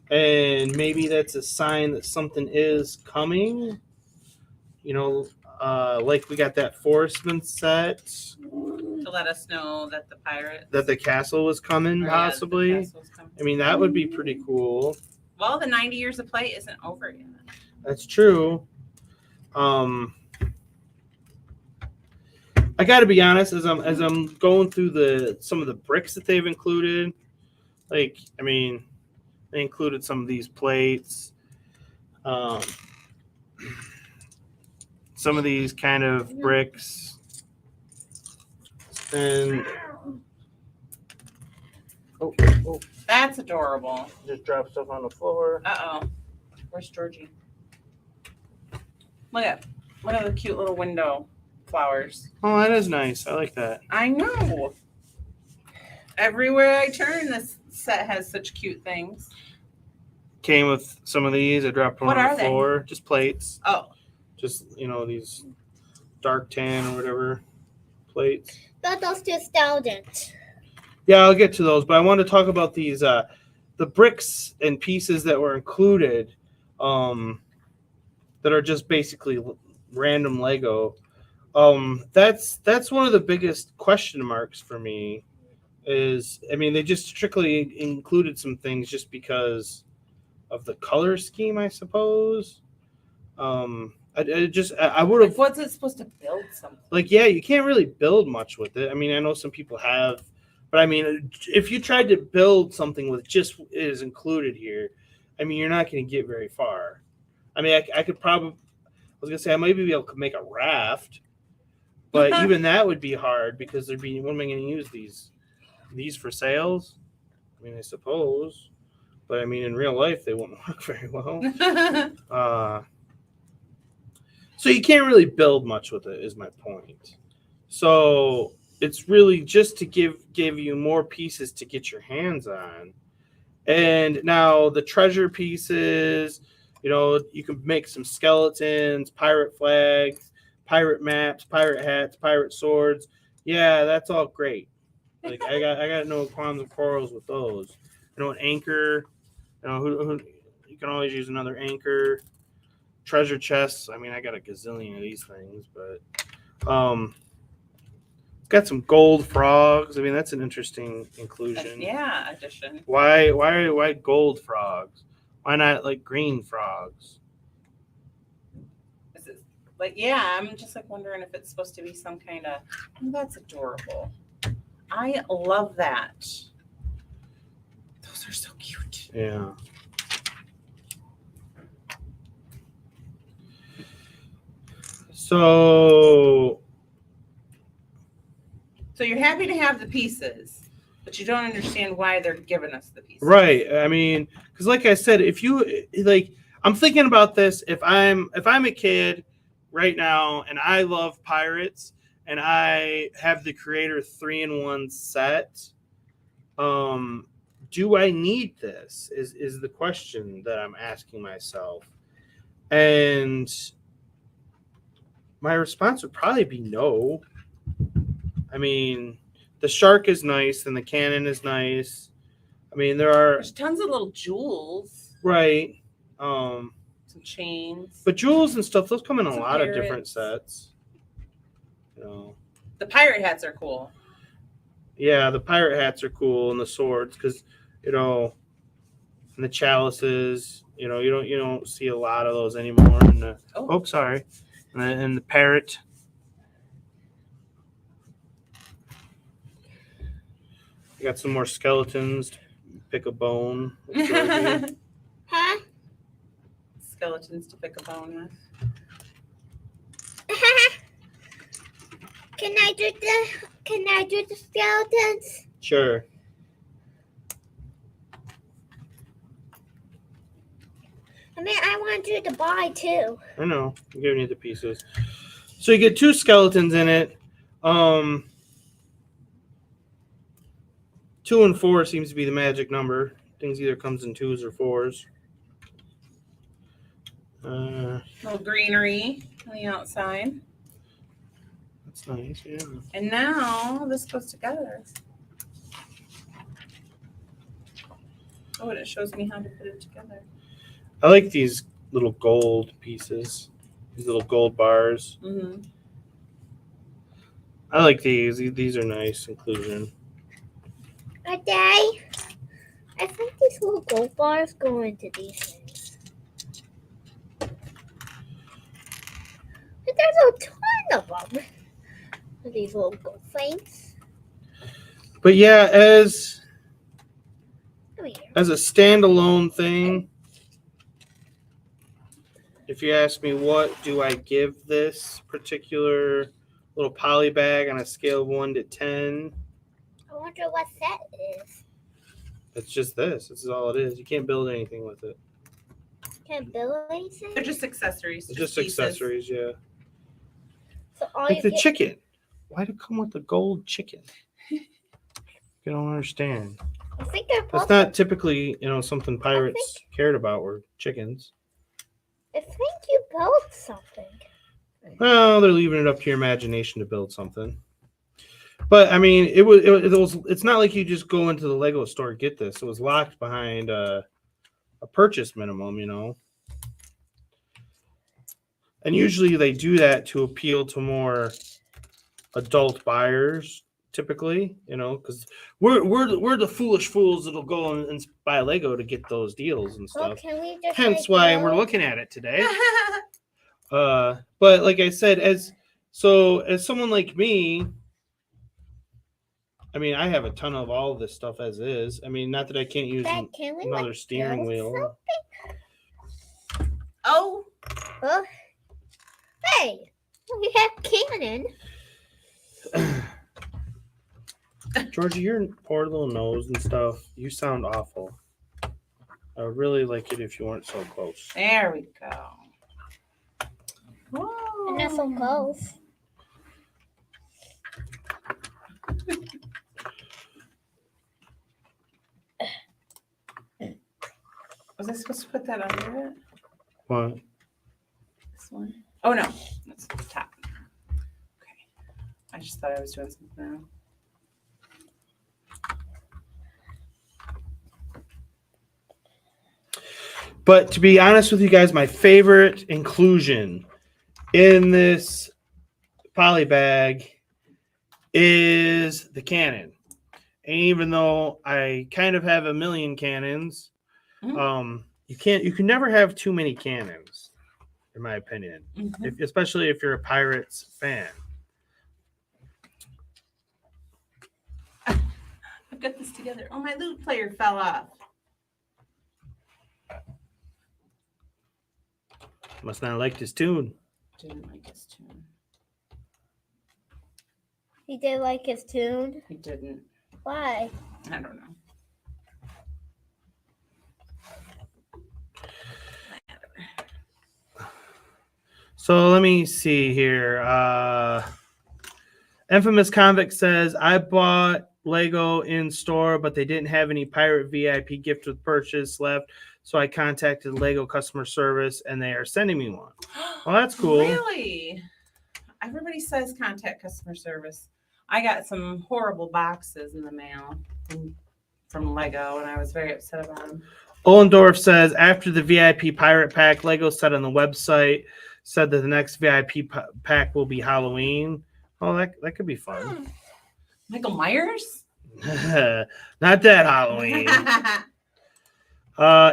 And maybe that's a sign that something is coming. Like we got that Forestman set To let us know that the castle was coming, possibly. Yeah, coming. I mean, that would be pretty cool. Well, the 90 years of play isn't over yet. That's true. I got to be honest, as I'm going through some of the bricks that they've included, they included some of these plates, some of these kind of bricks, and That's adorable. Just drop stuff on the floor. Uh-oh. Where's Georgie? Look at the cute little window flowers. Oh, that is nice. I like that. I know. Everywhere I turn, this set has such cute things. Came with some of these. I dropped one What on are the they? floor. Just plates. Oh. Just, these dark tan or whatever plates. But those two still didn't. Yeah, I'll get to those. But I want to talk about these, the bricks and pieces that were included that are just basically random Lego. That's one of the biggest question marks for me they just strictly included some things just because of the color scheme, I suppose. I would have. What's it supposed to build something? You can't really build much with it. I mean, I know some people have, but I mean, if you tried to build something with just what is included here, I mean, you're not going to get very far. I mean, I could probably, I was going to say, I might be able to make a raft, but even that would be hard because what am I going to use these for sails? I mean, I suppose, but I mean, in real life, they won't work very well. So you can't really build much with it, is my point. So it's really just to give you more pieces to get your hands on. And now the treasure pieces, you can make some skeletons, pirate flags, pirate maps, pirate hats, pirate swords. Yeah, that's all great. Like I got no qualms or quarrels with those. You know, an anchor. You know, who you can always use another anchor. Treasure chests. I mean, I got a gazillion of these things, but it's got some gold frogs. I mean, that's an interesting inclusion. Yeah, addition. Why gold frogs? Why not like green frogs? Is it like, yeah, I'm just like wondering if it's supposed to be some kind of, oh, that's adorable. I love that. Those are so cute. Yeah. So you're happy to have the pieces, but you don't understand why they're giving us the pieces. right. I mean, because like I said, if you like, I'm thinking about this. If I'm a kid right now and I love pirates and I have the Creator 3-in-1 set, do I need this? Is the question that I'm asking myself, and my response would probably be no. I mean, the shark is nice and the cannon is nice. I mean, There's tons of little jewels, right, some chains. but jewels and stuff, those come in a Some lot of different parrots. sets. You know, The pirate hats are cool. yeah, the pirate hats are cool and the swords, because you know, and the chalices. You know, you don't see a lot of those anymore. And the, sorry, and the parrot. You got some more skeletons. Pick a bone. Huh? Skeletons to pick a bone with. Can I do the skeletons? Sure. I mean, I want you to buy too. I know. I'm giving you the pieces. So you get 2 skeletons in it. 2 and 4 seems to be the magic number. Things either comes in 2s or 4s. Little greenery on the outside. That's nice, yeah. And now this goes together. Oh, and it shows me how to put it together. I like these little gold pieces. These little gold bars. Mm-hmm. I like these. These are nice inclusion. Are they? I think these little gold bars go into these things. But there's a ton of them. These little gold things. But yeah, as Come here. a standalone thing, if you ask me what do I give this particular little poly bag on a scale of 1 to 10, I wonder what set it is. it's just this. This is all it is. You can't build anything with it. Can Bill anything? They're just accessories. It's just pieces. accessories, yeah. So all Like you the get, chicken. Why'd it come with the gold chicken? I don't understand. I think they're That's both. not typically, something pirates cared about were chickens. I think you built something. Well, they're leaving it up to your imagination to build something. But I mean, it's not like you just go into the Lego store and get this. It was locked behind a purchase minimum, And usually they do that to appeal to more adult buyers, typically, because we're the foolish fools that'll go and buy Lego to get those deals and Well, stuff. can we just Hence like why go? we're looking at it today. But like I said, as someone like me, I mean, I have a ton of all of this stuff as is. I mean, not that I can't use Dad, can we another like steering build wheel. Oh, something? Hey, we have cannon. Georgie, your poor little nose and stuff, you sound awful. I would really like it if you weren't so close. there we go. And that's so close. Was I supposed to put that under it? What? This one? Oh no, that's the top. Okay. I just thought I was doing something wrong. But to be honest with you guys, my favorite inclusion in this poly bag is the cannon. And even though I kind of have a million cannons, you can never have too many cannons, in my opinion. Especially if you're a Pirates fan. I've got this together. Oh, my lute player fell off. Must not have liked his tune. Didn't like his tune. He did like his tune. He didn't. Why? I don't know. So let me see here. Infamous Convict says, I bought Lego in store, but they didn't have any Pirate VIP gift with purchase left. So I contacted Lego customer service and they are sending me one. Well, that's cool. Really? Everybody says contact customer service. I got some horrible boxes in the mail from Lego, and I was very upset about them. Ollendorf says, after the VIP Pirate Pack, Lego said on the website, said that the next VIP pack will be Halloween. Oh, that could be fun. Michael Myers? Not that Halloween.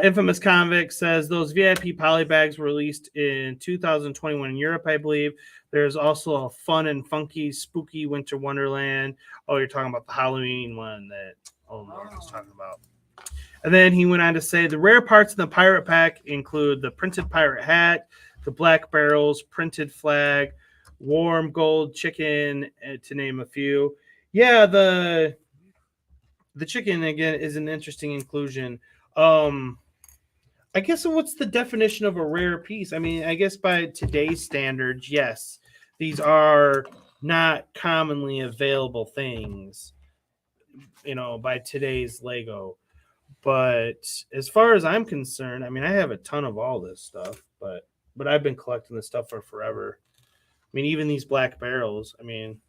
Infamous Convict says those VIP poly bags were released in 2021 in Europe, I believe. There's also a fun and funky, spooky winter wonderland. Oh, you're talking about the Halloween one that Ollendorf was talking about. And then he went on to say the rare parts in the pirate pack include the printed pirate hat, the black barrels, printed flag, warm gold chicken, to name a few. Yeah, the chicken again is an interesting inclusion. I guess what's the definition of a rare piece? I mean, I guess by today's standards, yes, these are not commonly available things, by today's Lego. But as far as I'm concerned, I mean, I have a ton of all this stuff, but I've been collecting this stuff for forever. I mean, even these black barrels. I mean,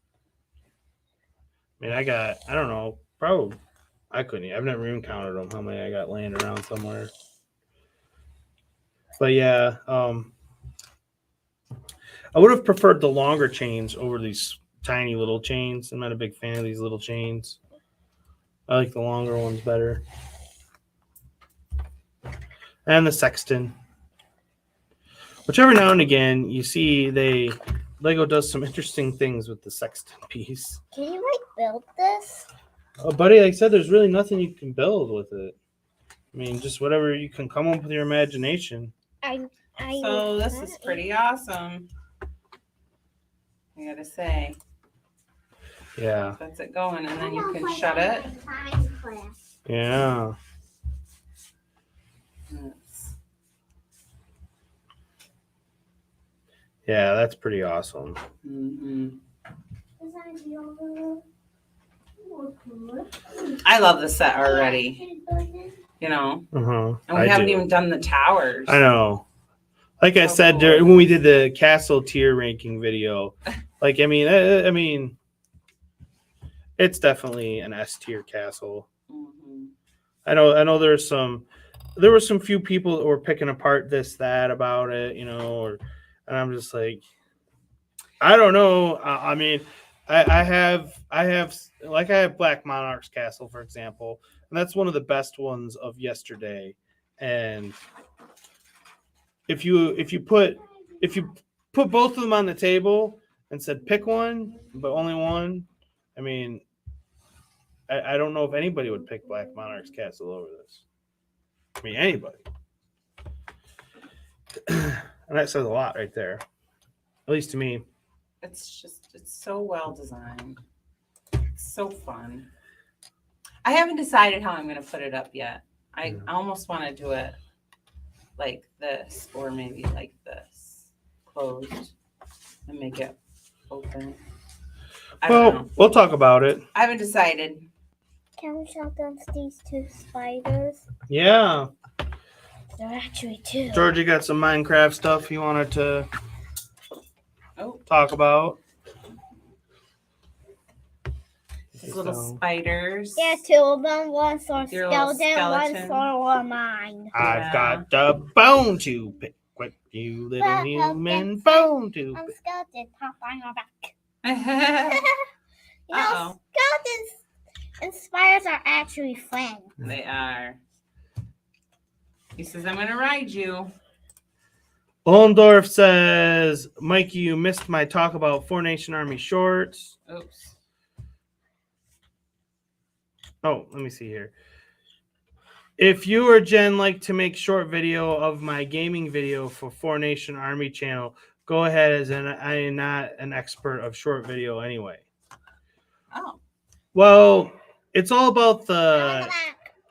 I don't know, probably. I've never even counted them, how many I got laying around somewhere. But yeah, I would have preferred the longer chains over these tiny little chains. I'm not a big fan of these little chains. I like the longer ones better. And the sexton. Which every now and again, you see Lego does some interesting things with the sexton piece. Can you build this? Oh, buddy, like I said, there's really nothing you can build with it. I mean, just whatever you can come up with your imagination. So this is pretty awesome. I gotta say. Yeah. That's it going, and then you can shut it. Yeah. Yeah, that's pretty awesome. Mm-hmm. I love the set already. And we haven't even done the towers. I know. Like I said cool. when we did the castle tier ranking video, I mean, it's definitely an S tier castle. Mm-hmm. I know there were some few people that were picking apart that about it, and I'm just like, I don't know. I mean, I have Black Monarch's castle, for example, and that's one of the best ones of yesterday. And if you put both of them on the table and said pick one, but only one, I mean, I don't know if anybody would pick Black Monarch's castle over this. I mean, anybody. And that says a lot right there, at least to me. It's so well designed. It's so fun. I haven't decided how I'm going to put it up yet. I almost want to do it like this, or maybe like this, closed, and make it open. I don't know. We'll talk about it. I haven't decided. Can we show them these two spiders? Yeah. They're actually two. Georgie got some Minecraft stuff he wanted to talk about. These little So, spiders. Yeah, 2 of them. One for Your little skeleton, one skeleton. for mine. I've got a bone to pick with you, little human bone to I'm pick. skeleton. Hop on your back. Uh-oh. Skeletons and spiders are actually friends. They are. He says, I'm going to ride you. Ollendorf says, Mikey, you missed my talk about 4 Nation Army shorts. Oops. Oh, let me see here. If you or Jen like to make short video of my gaming video for 4 Nation Army channel, go ahead, as I am not an expert of short video anyway. Oh. Well, it's all about On the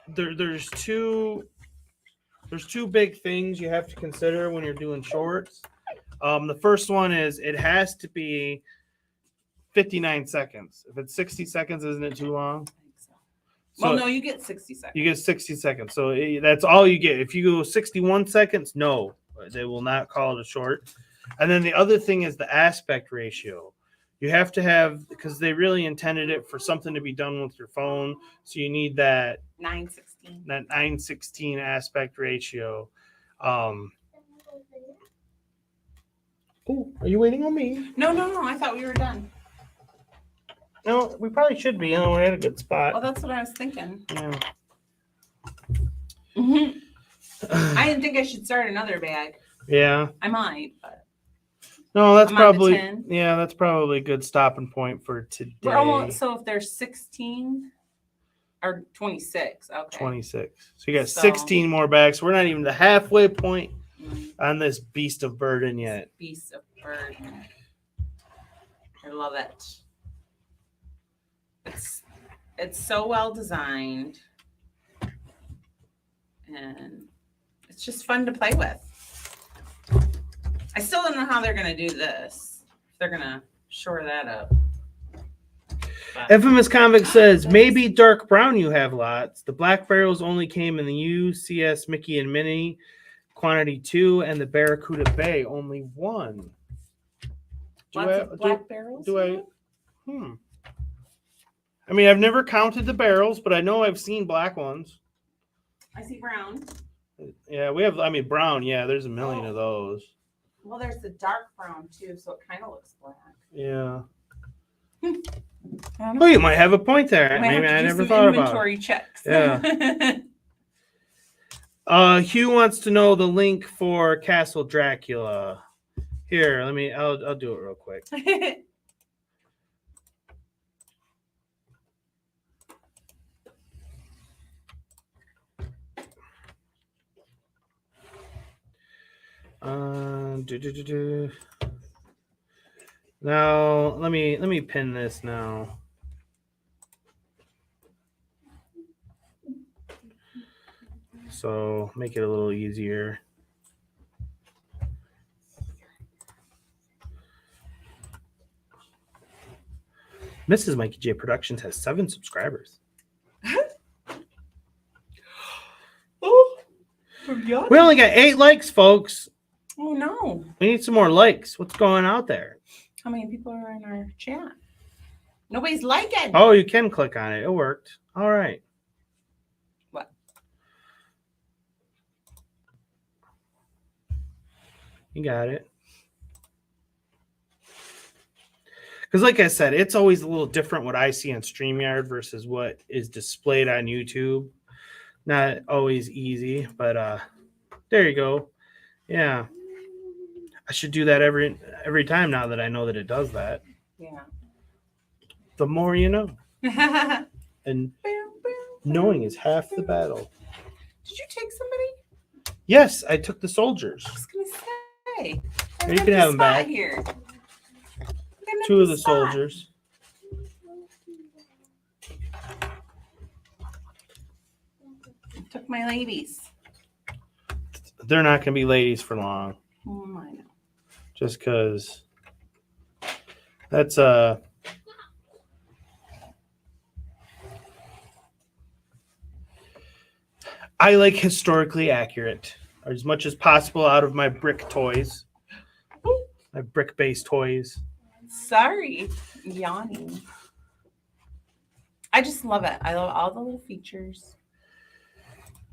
the back. there's two big things you have to consider when you're doing shorts. The first one is it has to be 59 seconds. If it's 60 seconds, isn't it too long? I think so. So Well, no, you get 60 seconds. you get 60 seconds. So that's all you get. If you go 61 seconds, no, they will not call it a short. And then the other thing is the aspect ratio. You have to have, because they really intended it for something to be done with your phone. So you need that 9:16. 9:16 aspect ratio. Oh, are you waiting on me? No. I thought we were done. No, we probably should be. We had a good Well, spot. that's what I was thinking. Yeah. I didn't think I should start another bag. Yeah. I might, but No, that's I'm on to probably 10. that's probably a good stopping point for today. we're almost. So if there's 16 or 26, okay. 26. So you got So- 16 more bags. We're not even the halfway point Mm, on this beast of burden yet. Beast of burden. I love it. It's so well designed, and it's just fun to play with. I still don't know how they're gonna do this. If they're gonna shore that up. But- Infamous Convict says, maybe dark brown you have lots. The black barrels only came in the UCS Mickey and Minnie quantity 2, and the Barracuda Bay only 1. Lots of black barrels. I mean, I've never counted the barrels, but I know I've seen black ones. I see brown. Yeah, we have, brown. Yeah, there's a million of those. Well, there's the dark brown too, so it kind of looks black. Yeah. I don't Oh, know. you might have a point there. Might have Maybe to I do never some thought about it. inventory checks. Yeah. Hugh wants to know the link for Castle Dracula. Here, I'll do it real quick. Now let me pin this now. So make it a little easier. Mrs. Mikey J Productions has 7 subscribers. We only got 8 likes, folks. Oh no! We need some more likes. What's going out there? How many people are in our chat? Nobody's liking. Oh, you can click on it. It worked. All right. What? You got it. Because like I said, it's always a little different what I see on StreamYard versus what is displayed on YouTube. Not always easy, but there you go. Yeah. I should do that every time now that I know that it does that. Yeah. The more you know. And knowing is half the battle. Did you take somebody? Yes, I took the soldiers. I was gonna say. You can have them back. Here. 2 of the soldiers. Took my ladies. They're not going to be ladies for long. I know. Just because that's I like historically accurate as much as possible out of my brick toys, my brick based toys. Sorry, yawning. I just love it. I love all the little features.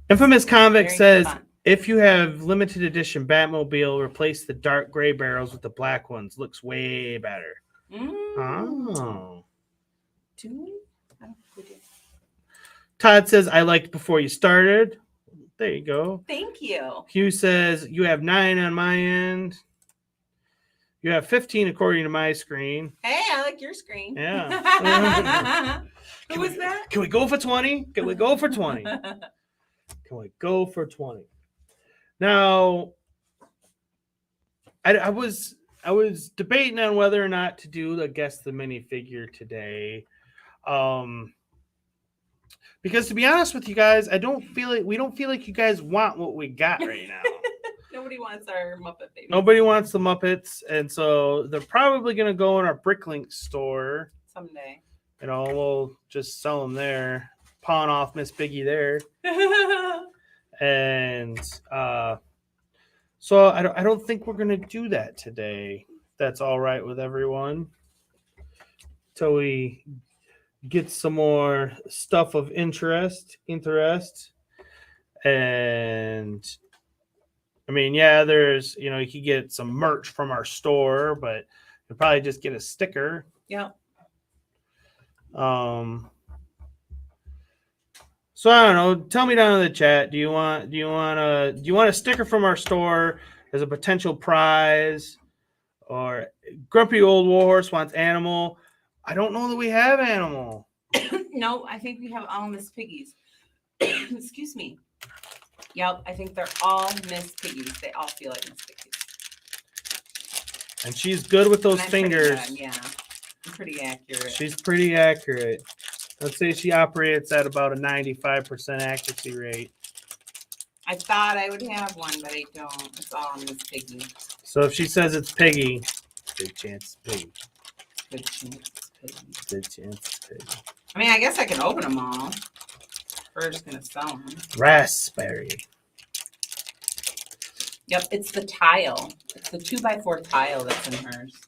Infamous Convict Very says, fun. if you have limited edition Batmobile, replace the dark gray barrels with the black ones. Looks way better. Oh. Do we? I don't think we do. Todd says, I liked before you started. There you go. Thank you. Hugh says, you have 9 on my end. You have 15 according to my screen. Hey, I like your screen. Yeah. Who was that? Can we go for 20? Can we go for 20? Can we go for 20? Now, I was debating on whether or not to do the Guess the Minifigure today. Because to be honest with you guys, we don't feel like you guys want what we got right now. Nobody wants our Muppet baby. Nobody wants the Muppets, and so they're probably going to go in our Bricklink store. Someday. You know, we'll just sell them there, pawn off Miss Piggy there. And so I don't think we're going to do that today. That's all right with everyone. Till we get some more stuff of interest. And I mean, yeah, there's, you could get some merch from our store, but you'll probably just get a sticker. Yeah. So I don't know. Tell me down in the chat. Do you want a sticker from our store as a potential prize? Or Grumpy Old Warhorse wants Animal. I don't know that we have Animal. No, I think we have all Miss Piggies. Excuse me. Yep, I think they're all Miss Piggies. They all feel like Miss Piggies. And she's good with those And I'm fingers. pretty good, yeah, I'm pretty accurate. She's pretty accurate. Let's say she operates at about a 95% accuracy rate. I thought I would have one, but I don't. It's all Miss Piggy. So if she says it's Piggy, big chance it's Piggy. Good chance, Piggy. Big chance it's Piggy. I mean, I guess I can open them all. We're just gonna sell them. Raspberry. Yep, it's the tile. It's the 2x4 tile that's in hers.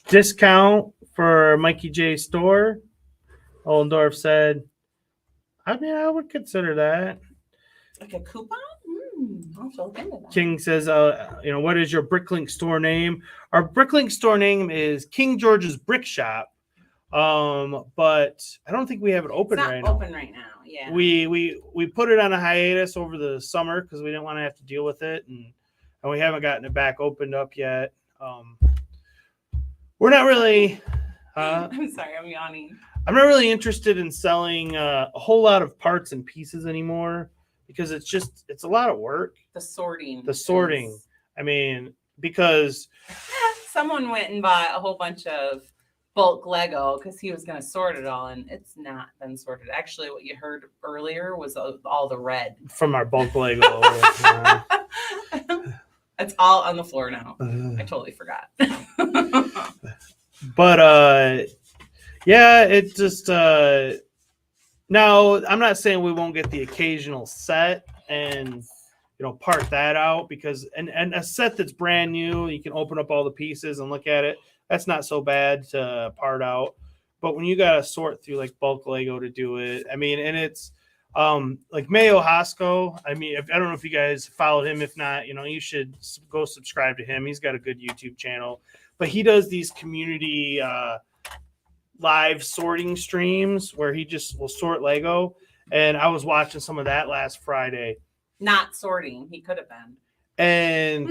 Discount for Mikey J store. Ollendorf said, I mean, I would consider that. Like a coupon? I'll look into that. King says, what is your Bricklink store name? Our Bricklink store name is King George's Brick Shop. But I don't think we have it open It's not right now. open right now. Yeah. We put it on a hiatus over the summer because we didn't want to have to deal with it, and we haven't gotten it back opened up yet. We're not really. I'm sorry, I'm yawning. I'm not really interested in selling a whole lot of parts and pieces anymore because it's a lot of work. The sorting. is- I mean, because someone went and bought a whole bunch of bulk Lego because he was going to sort it all, and it's not been sorted. Actually, what you heard earlier was all the red. from our bulk Lego. It's all on the floor now. I totally forgot. But yeah, it just now I'm not saying we won't get the occasional set and part that out because and a set that's brand new, you can open up all the pieces and look at it. That's not so bad to part out. But when you gotta sort through like bulk Lego to do it, I mean, and it's like Mayo Hosco. I mean, I don't know if you guys followed him. If not, you should go subscribe to him. He's got a good YouTube channel, but he does these community live sorting streams where he just will sort Lego. And I was watching some of that last Friday. Not sorting. He could have been. And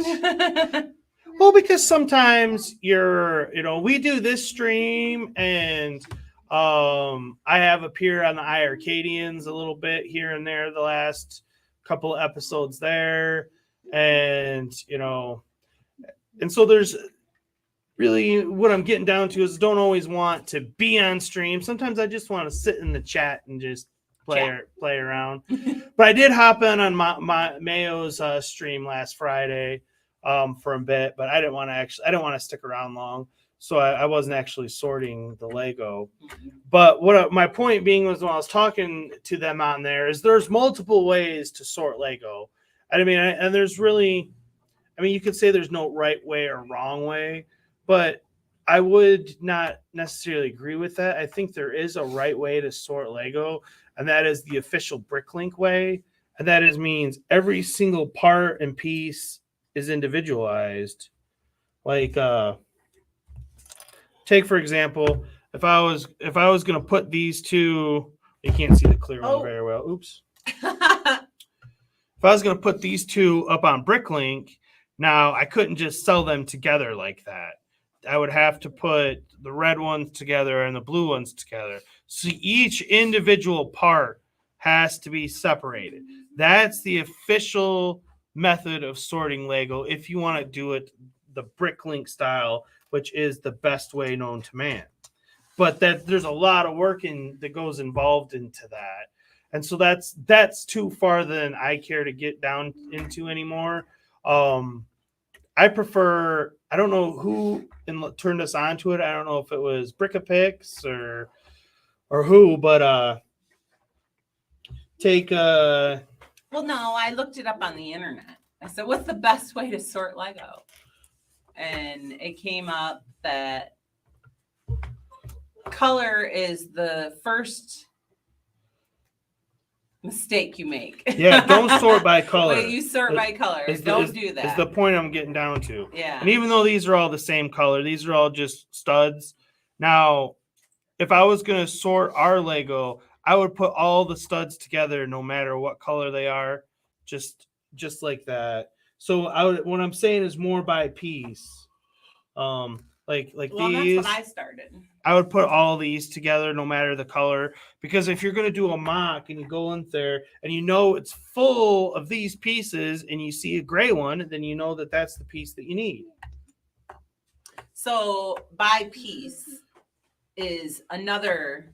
well, because sometimes we do this stream and I have appeared on the iArcadians a little bit here and there the last couple of episodes there. And so there's really what I'm getting down to is don't always want to be on stream. Sometimes I just want to sit in the chat and just play around. But I did hop on my Mayo's stream last Friday for a bit, but I didn't want to stick around long. So I wasn't actually sorting the Lego. But my point being was when I was talking to them on there is there's multiple ways to sort Lego. And there's really, you could say there's no right way or wrong way, but I would not necessarily agree with that. I think there is a right way to sort Lego, and that is the official Bricklink way. And that means every single part and piece is individualized. Like, take for example, if I was going to put these two, you can't see the clear one very well. Oops. If I was going to put these two up on Bricklink, now I couldn't just sell them together like that. I would have to put the red ones together and the blue ones together. So each individual part has to be separated. That's the official method of sorting Lego if you want to do it the Bricklink style, which is the best way known to man. But there's a lot of work that goes involved into that. And so that's too far than I care to get down into anymore. I prefer, I don't know who turned us on to it. I don't know if it was Brickapix or who, but well, no, I looked it up on the internet. I said, what's the best way to sort Lego? And it came up that color is the first mistake you make. Yeah, don't sort by color. Wait, you sort by color. Don't do that. Is the point I'm getting down to. Yeah. And even though these are all the same color, these are all just studs. Now, if I was going to sort our Lego, I would put all the studs together no matter what color they are, just like that. So what I'm saying is more by piece. Like well, these. That's what I started. I would put all these together no matter the color, because if you're going to do a mock and you go in there and you know it's full of these pieces and you see a gray one, then you know that that's the piece that you need. So by piece is another,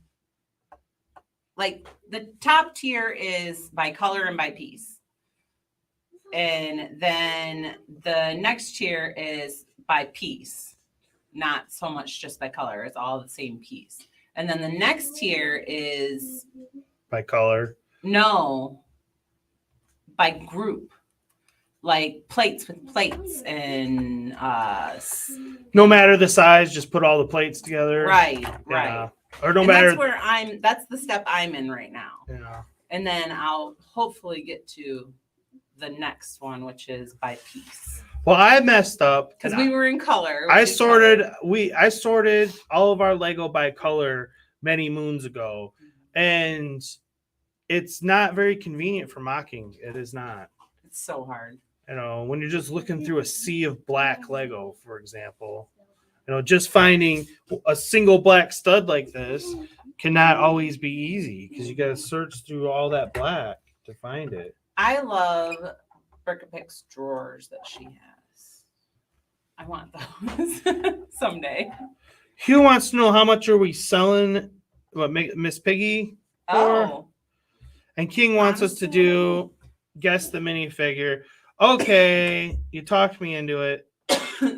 like the top tier is by color and by piece. And then the next tier is by piece, not so much just by color. It's all the same piece. And then the next tier is by color. No, by group, like plates with plates and no matter the size, just put all the plates together. Right. Or no matter. That's the step I'm in right now. Yeah. And then I'll hopefully get to the next one, which is by piece. Well, I messed up because we were in color. I sorted all of our Lego by color many moons ago, and it's not very convenient for mocking. It is not. It's so hard. You know, when you're just looking through a sea of black Lego, for example, you know, just finding a single black stud like this cannot always be easy because you got to search through all that black to find it. I love Brickapix drawers that she has. I want those someday. Hugh wants to know how much are we selling Miss Piggy for? Oh. And King wants us to do guess the minifigure. Okay, you talked me into it.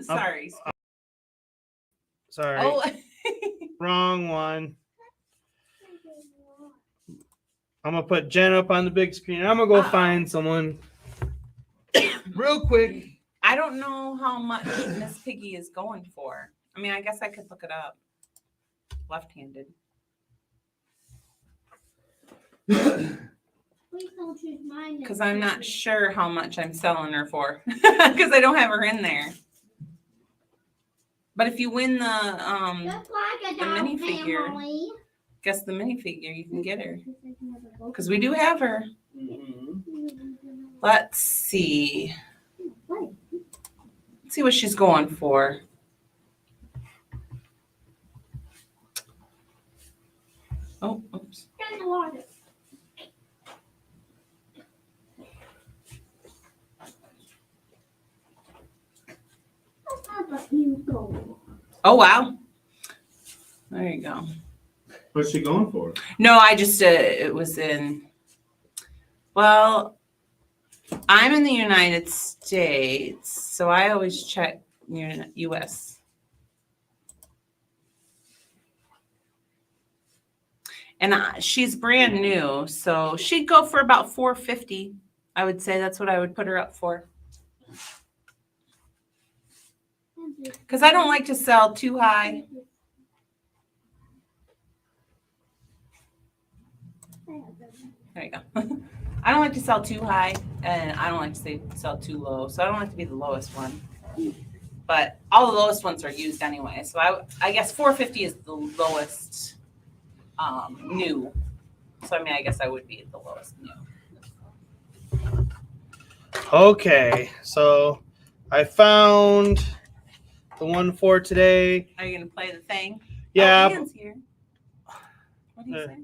Sorry. Sorry. Oh. Wrong one. I'm going to put Jen up on the big screen. I'm going to go find someone real quick. I don't know how much Miss Piggy is going for. I mean, I guess I could look it up. Left-handed. Because I'm not sure how much I'm selling her for. Because I don't have her in there. But if you win the minifigure, guess the minifigure, you can get her. Because we do have her. Let's see. Let's see what she's going for. Oh, oops. Oh, wow. There you go. What's she going for? No, I just, it was in, well, I'm in the United States, so I always check US. And she's brand new, so she'd go for about $450. I would say that's what I would put her up for. Because I don't like to sell too high. There you go. I don't like to sell too high, and I don't like to sell too low. So I don't like to be the lowest one. But all the lowest ones are used anyway. So I guess 450 is the lowest new. So I mean, I guess I would be at the lowest new. Okay, so I found the one for today. Are you gonna play the thing? Yeah. Oh, Ian's here. What do you say?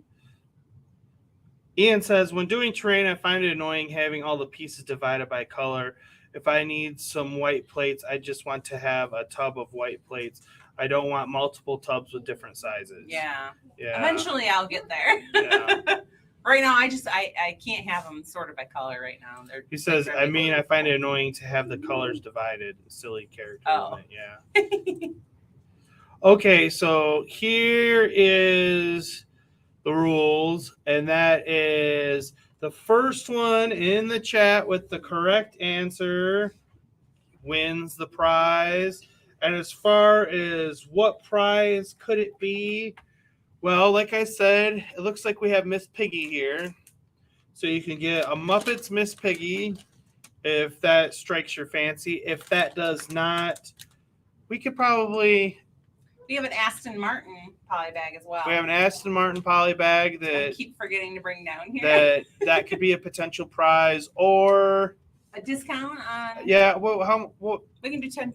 Ian says, when doing terrain, I find it annoying having all the pieces divided by color. If I need some white plates, I just want to have a tub of white plates. I don't want multiple tubs with different sizes. Yeah. Yeah. Eventually, I'll get there. Yeah. Right now, I can't have them sorted by color right now. He says, I find it annoying to have the colors divided. Silly character. Oh. Yeah. Okay, so here is the rules, and that is the first one in the chat with the correct answer wins the prize. And as far as what prize could it be? Well, like I said, it looks like we have Miss Piggy here. So you can get a Muppets Miss Piggy if that strikes your fancy. If that does not, we could probably... We have an Aston Martin poly bag as well. We have an Aston Martin poly bag I that keep forgetting to bring down here. that could be a potential prize, or A discount on... yeah, well, We can do 10%.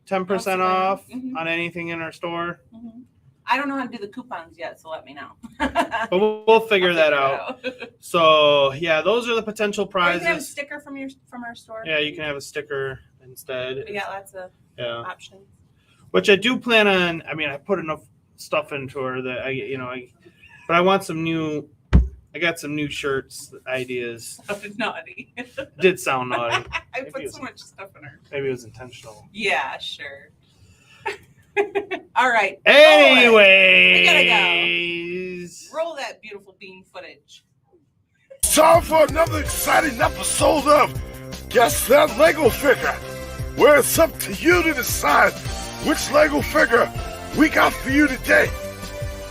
10% off Mhm. on anything in our store. Mm-hmm. I don't know how to do the coupons yet, so let me know. But we'll figure that out. So yeah, those are the potential Or you prizes. can have a sticker from our store. Yeah, you can have a sticker instead. We got lots of options. Which I do plan on. I mean, I put enough stuff into her that but I want some new. I got some new shirts ideas. Sounded naughty. Did sound naughty. I put so much stuff in her. Maybe it was intentional. Yeah, sure. All right. Anyways, Roll that beautiful bean footage. Time for another exciting episode of Guess That Lego Figure, where it's up to you to decide which Lego figure we got for you today.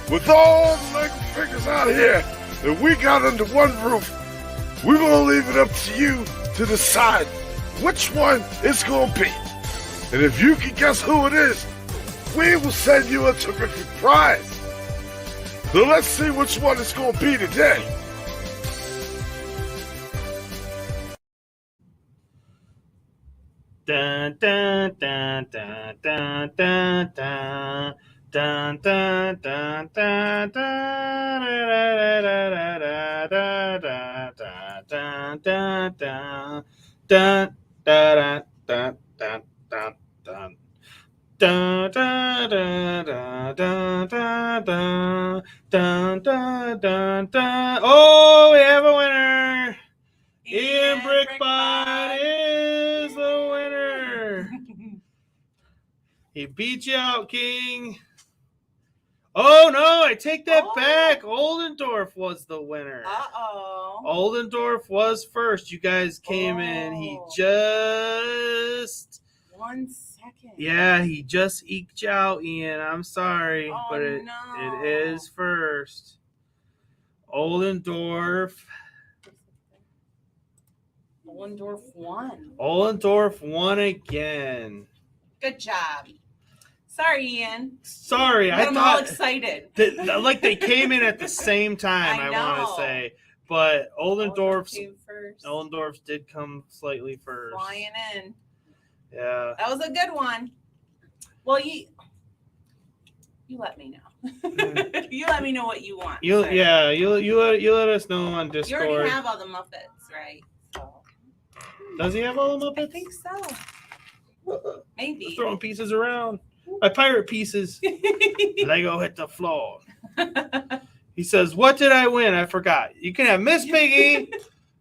With all the Lego figures out here that we got under one roof, we're going to leave it up to you to decide which one it's going to be. And if you can guess who it is, we will send you a terrific prize. So let's see which one it's going to be today. Dun dun dun dun dun dun dun dun dun dun dun dun. Oh, we have a winner. Ian Brickbot is the winner. He beat you out, King. Oh, no, I take that back. Oldendorf was the winner. Uh-oh. Oldendorf was first. You guys came in. He just... 1 second. Yeah, he just eked you out, Ian. I'm sorry, but it is first. Oldendorf won. Oldendorf won again. Good job. Sorry, Ian. Sorry, I I'm all thought excited. like they came in at the same time. I want know. to say, but Oldendorf's Oldendorf did come slightly first. Flying in. Yeah, That was a good one. Well, you let me know. You let me know what you want. you let us know on You Discord. already have all the Muppets, right? So. Does he have all the I Muppets? think so. Maybe. Throwing pieces around. My pirate pieces. Lego hit the floor. He says, "What did I win? I forgot. You can have Miss Piggy.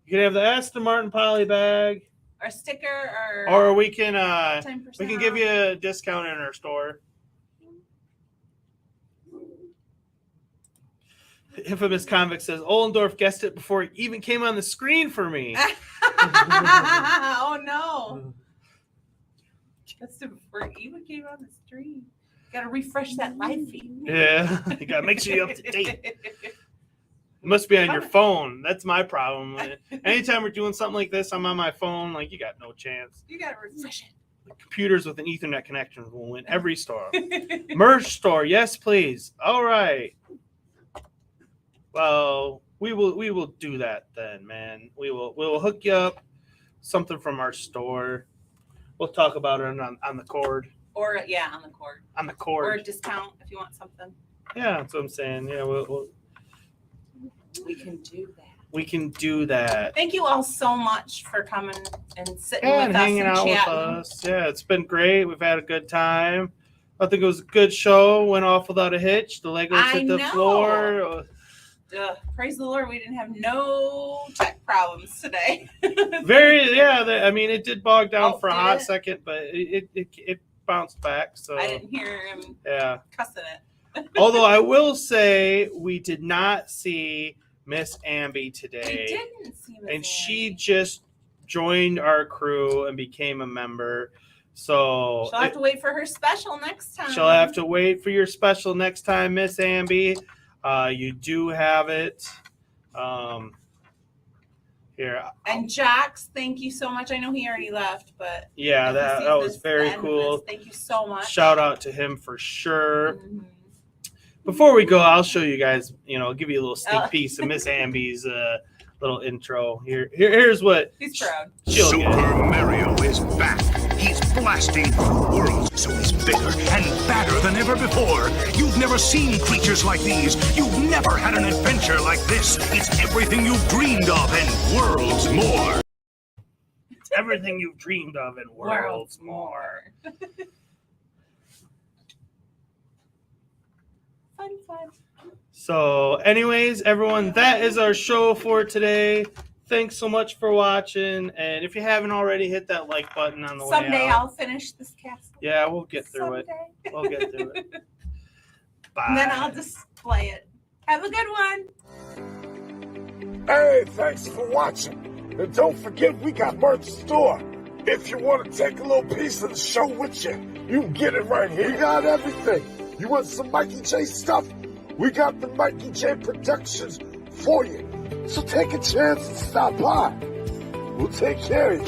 You can have the Aston Martin poly bag, Or sticker, or we can 10% give off. you a discount in our store." Infamous Convict says, Oldendorf guessed it before it even came on the screen for me. Oh no. That's before Eva came on the stream. Got to refresh that live feed. Yeah, you gotta make sure you're up to date. It must be on your phone. That's my problem. Anytime we're doing something like this, I'm on my phone. Like, you got no chance. You got to refresh it. Computers with an Ethernet connection will win every store. Merch store, yes, please. All right. Well, we will do that then, man. We will hook you up something from our store. We'll talk about it on the cord. Or, yeah, on the cord. On the cord. Or a discount if you want something. Yeah, that's what I'm saying. Yeah, We can do that. we can do that. Thank you all so much for coming and sitting Yeah, with and us hanging and out with chatting. us. Yeah, it's been great. We've had a good time. I think it was a good show. Went off without a hitch. The Legos I hit the know. floor. Praise the Lord, we didn't have no tech problems today. I mean, it did bog down Oh, for a did hot it? second, but it bounced back. So I didn't hear him yeah. cussing it. Although I will say we did not see Miss Amby I today, didn't see Miss and she Annie. just joined our crew and became a member. So She'll have to wait for her special next time. she'll have to wait for your special next time, Miss Amby. You do have it. Here. And Jax, thank you so much. I know he already left, but Yeah, if he that sees was this, very the end of cool. this, thank you so much. Shout out to him for sure. Mhm. Before we go, I'll show you guys, I'll give you a little sneak Oh. piece of Miss Amby's little intro. Here's what He's proud. she'll Super get. Mario is back. He's blasting through worlds, so he's bigger and badder than ever before. You've never seen creatures like these. You've never had an adventure like this. It's everything you've dreamed of and worlds more. Everything you've dreamed of and worlds more. Fun. So, anyways, everyone, that is our show for today. Thanks so much for watching. And if you haven't already, hit that like button on the way Someday out. I'll finish this castle. Yeah, we'll get through it. Someday. We'll get through it. Bye. And then I'll display it. Have a good one. Hey, thanks for watching. And don't forget, we got merch store. If you want to take a little piece of the show with you, you can get it right here. We got everything. You want some Mikey J stuff? We got the Mikey J Productions for you. So take a chance and stop by. We'll take care of you.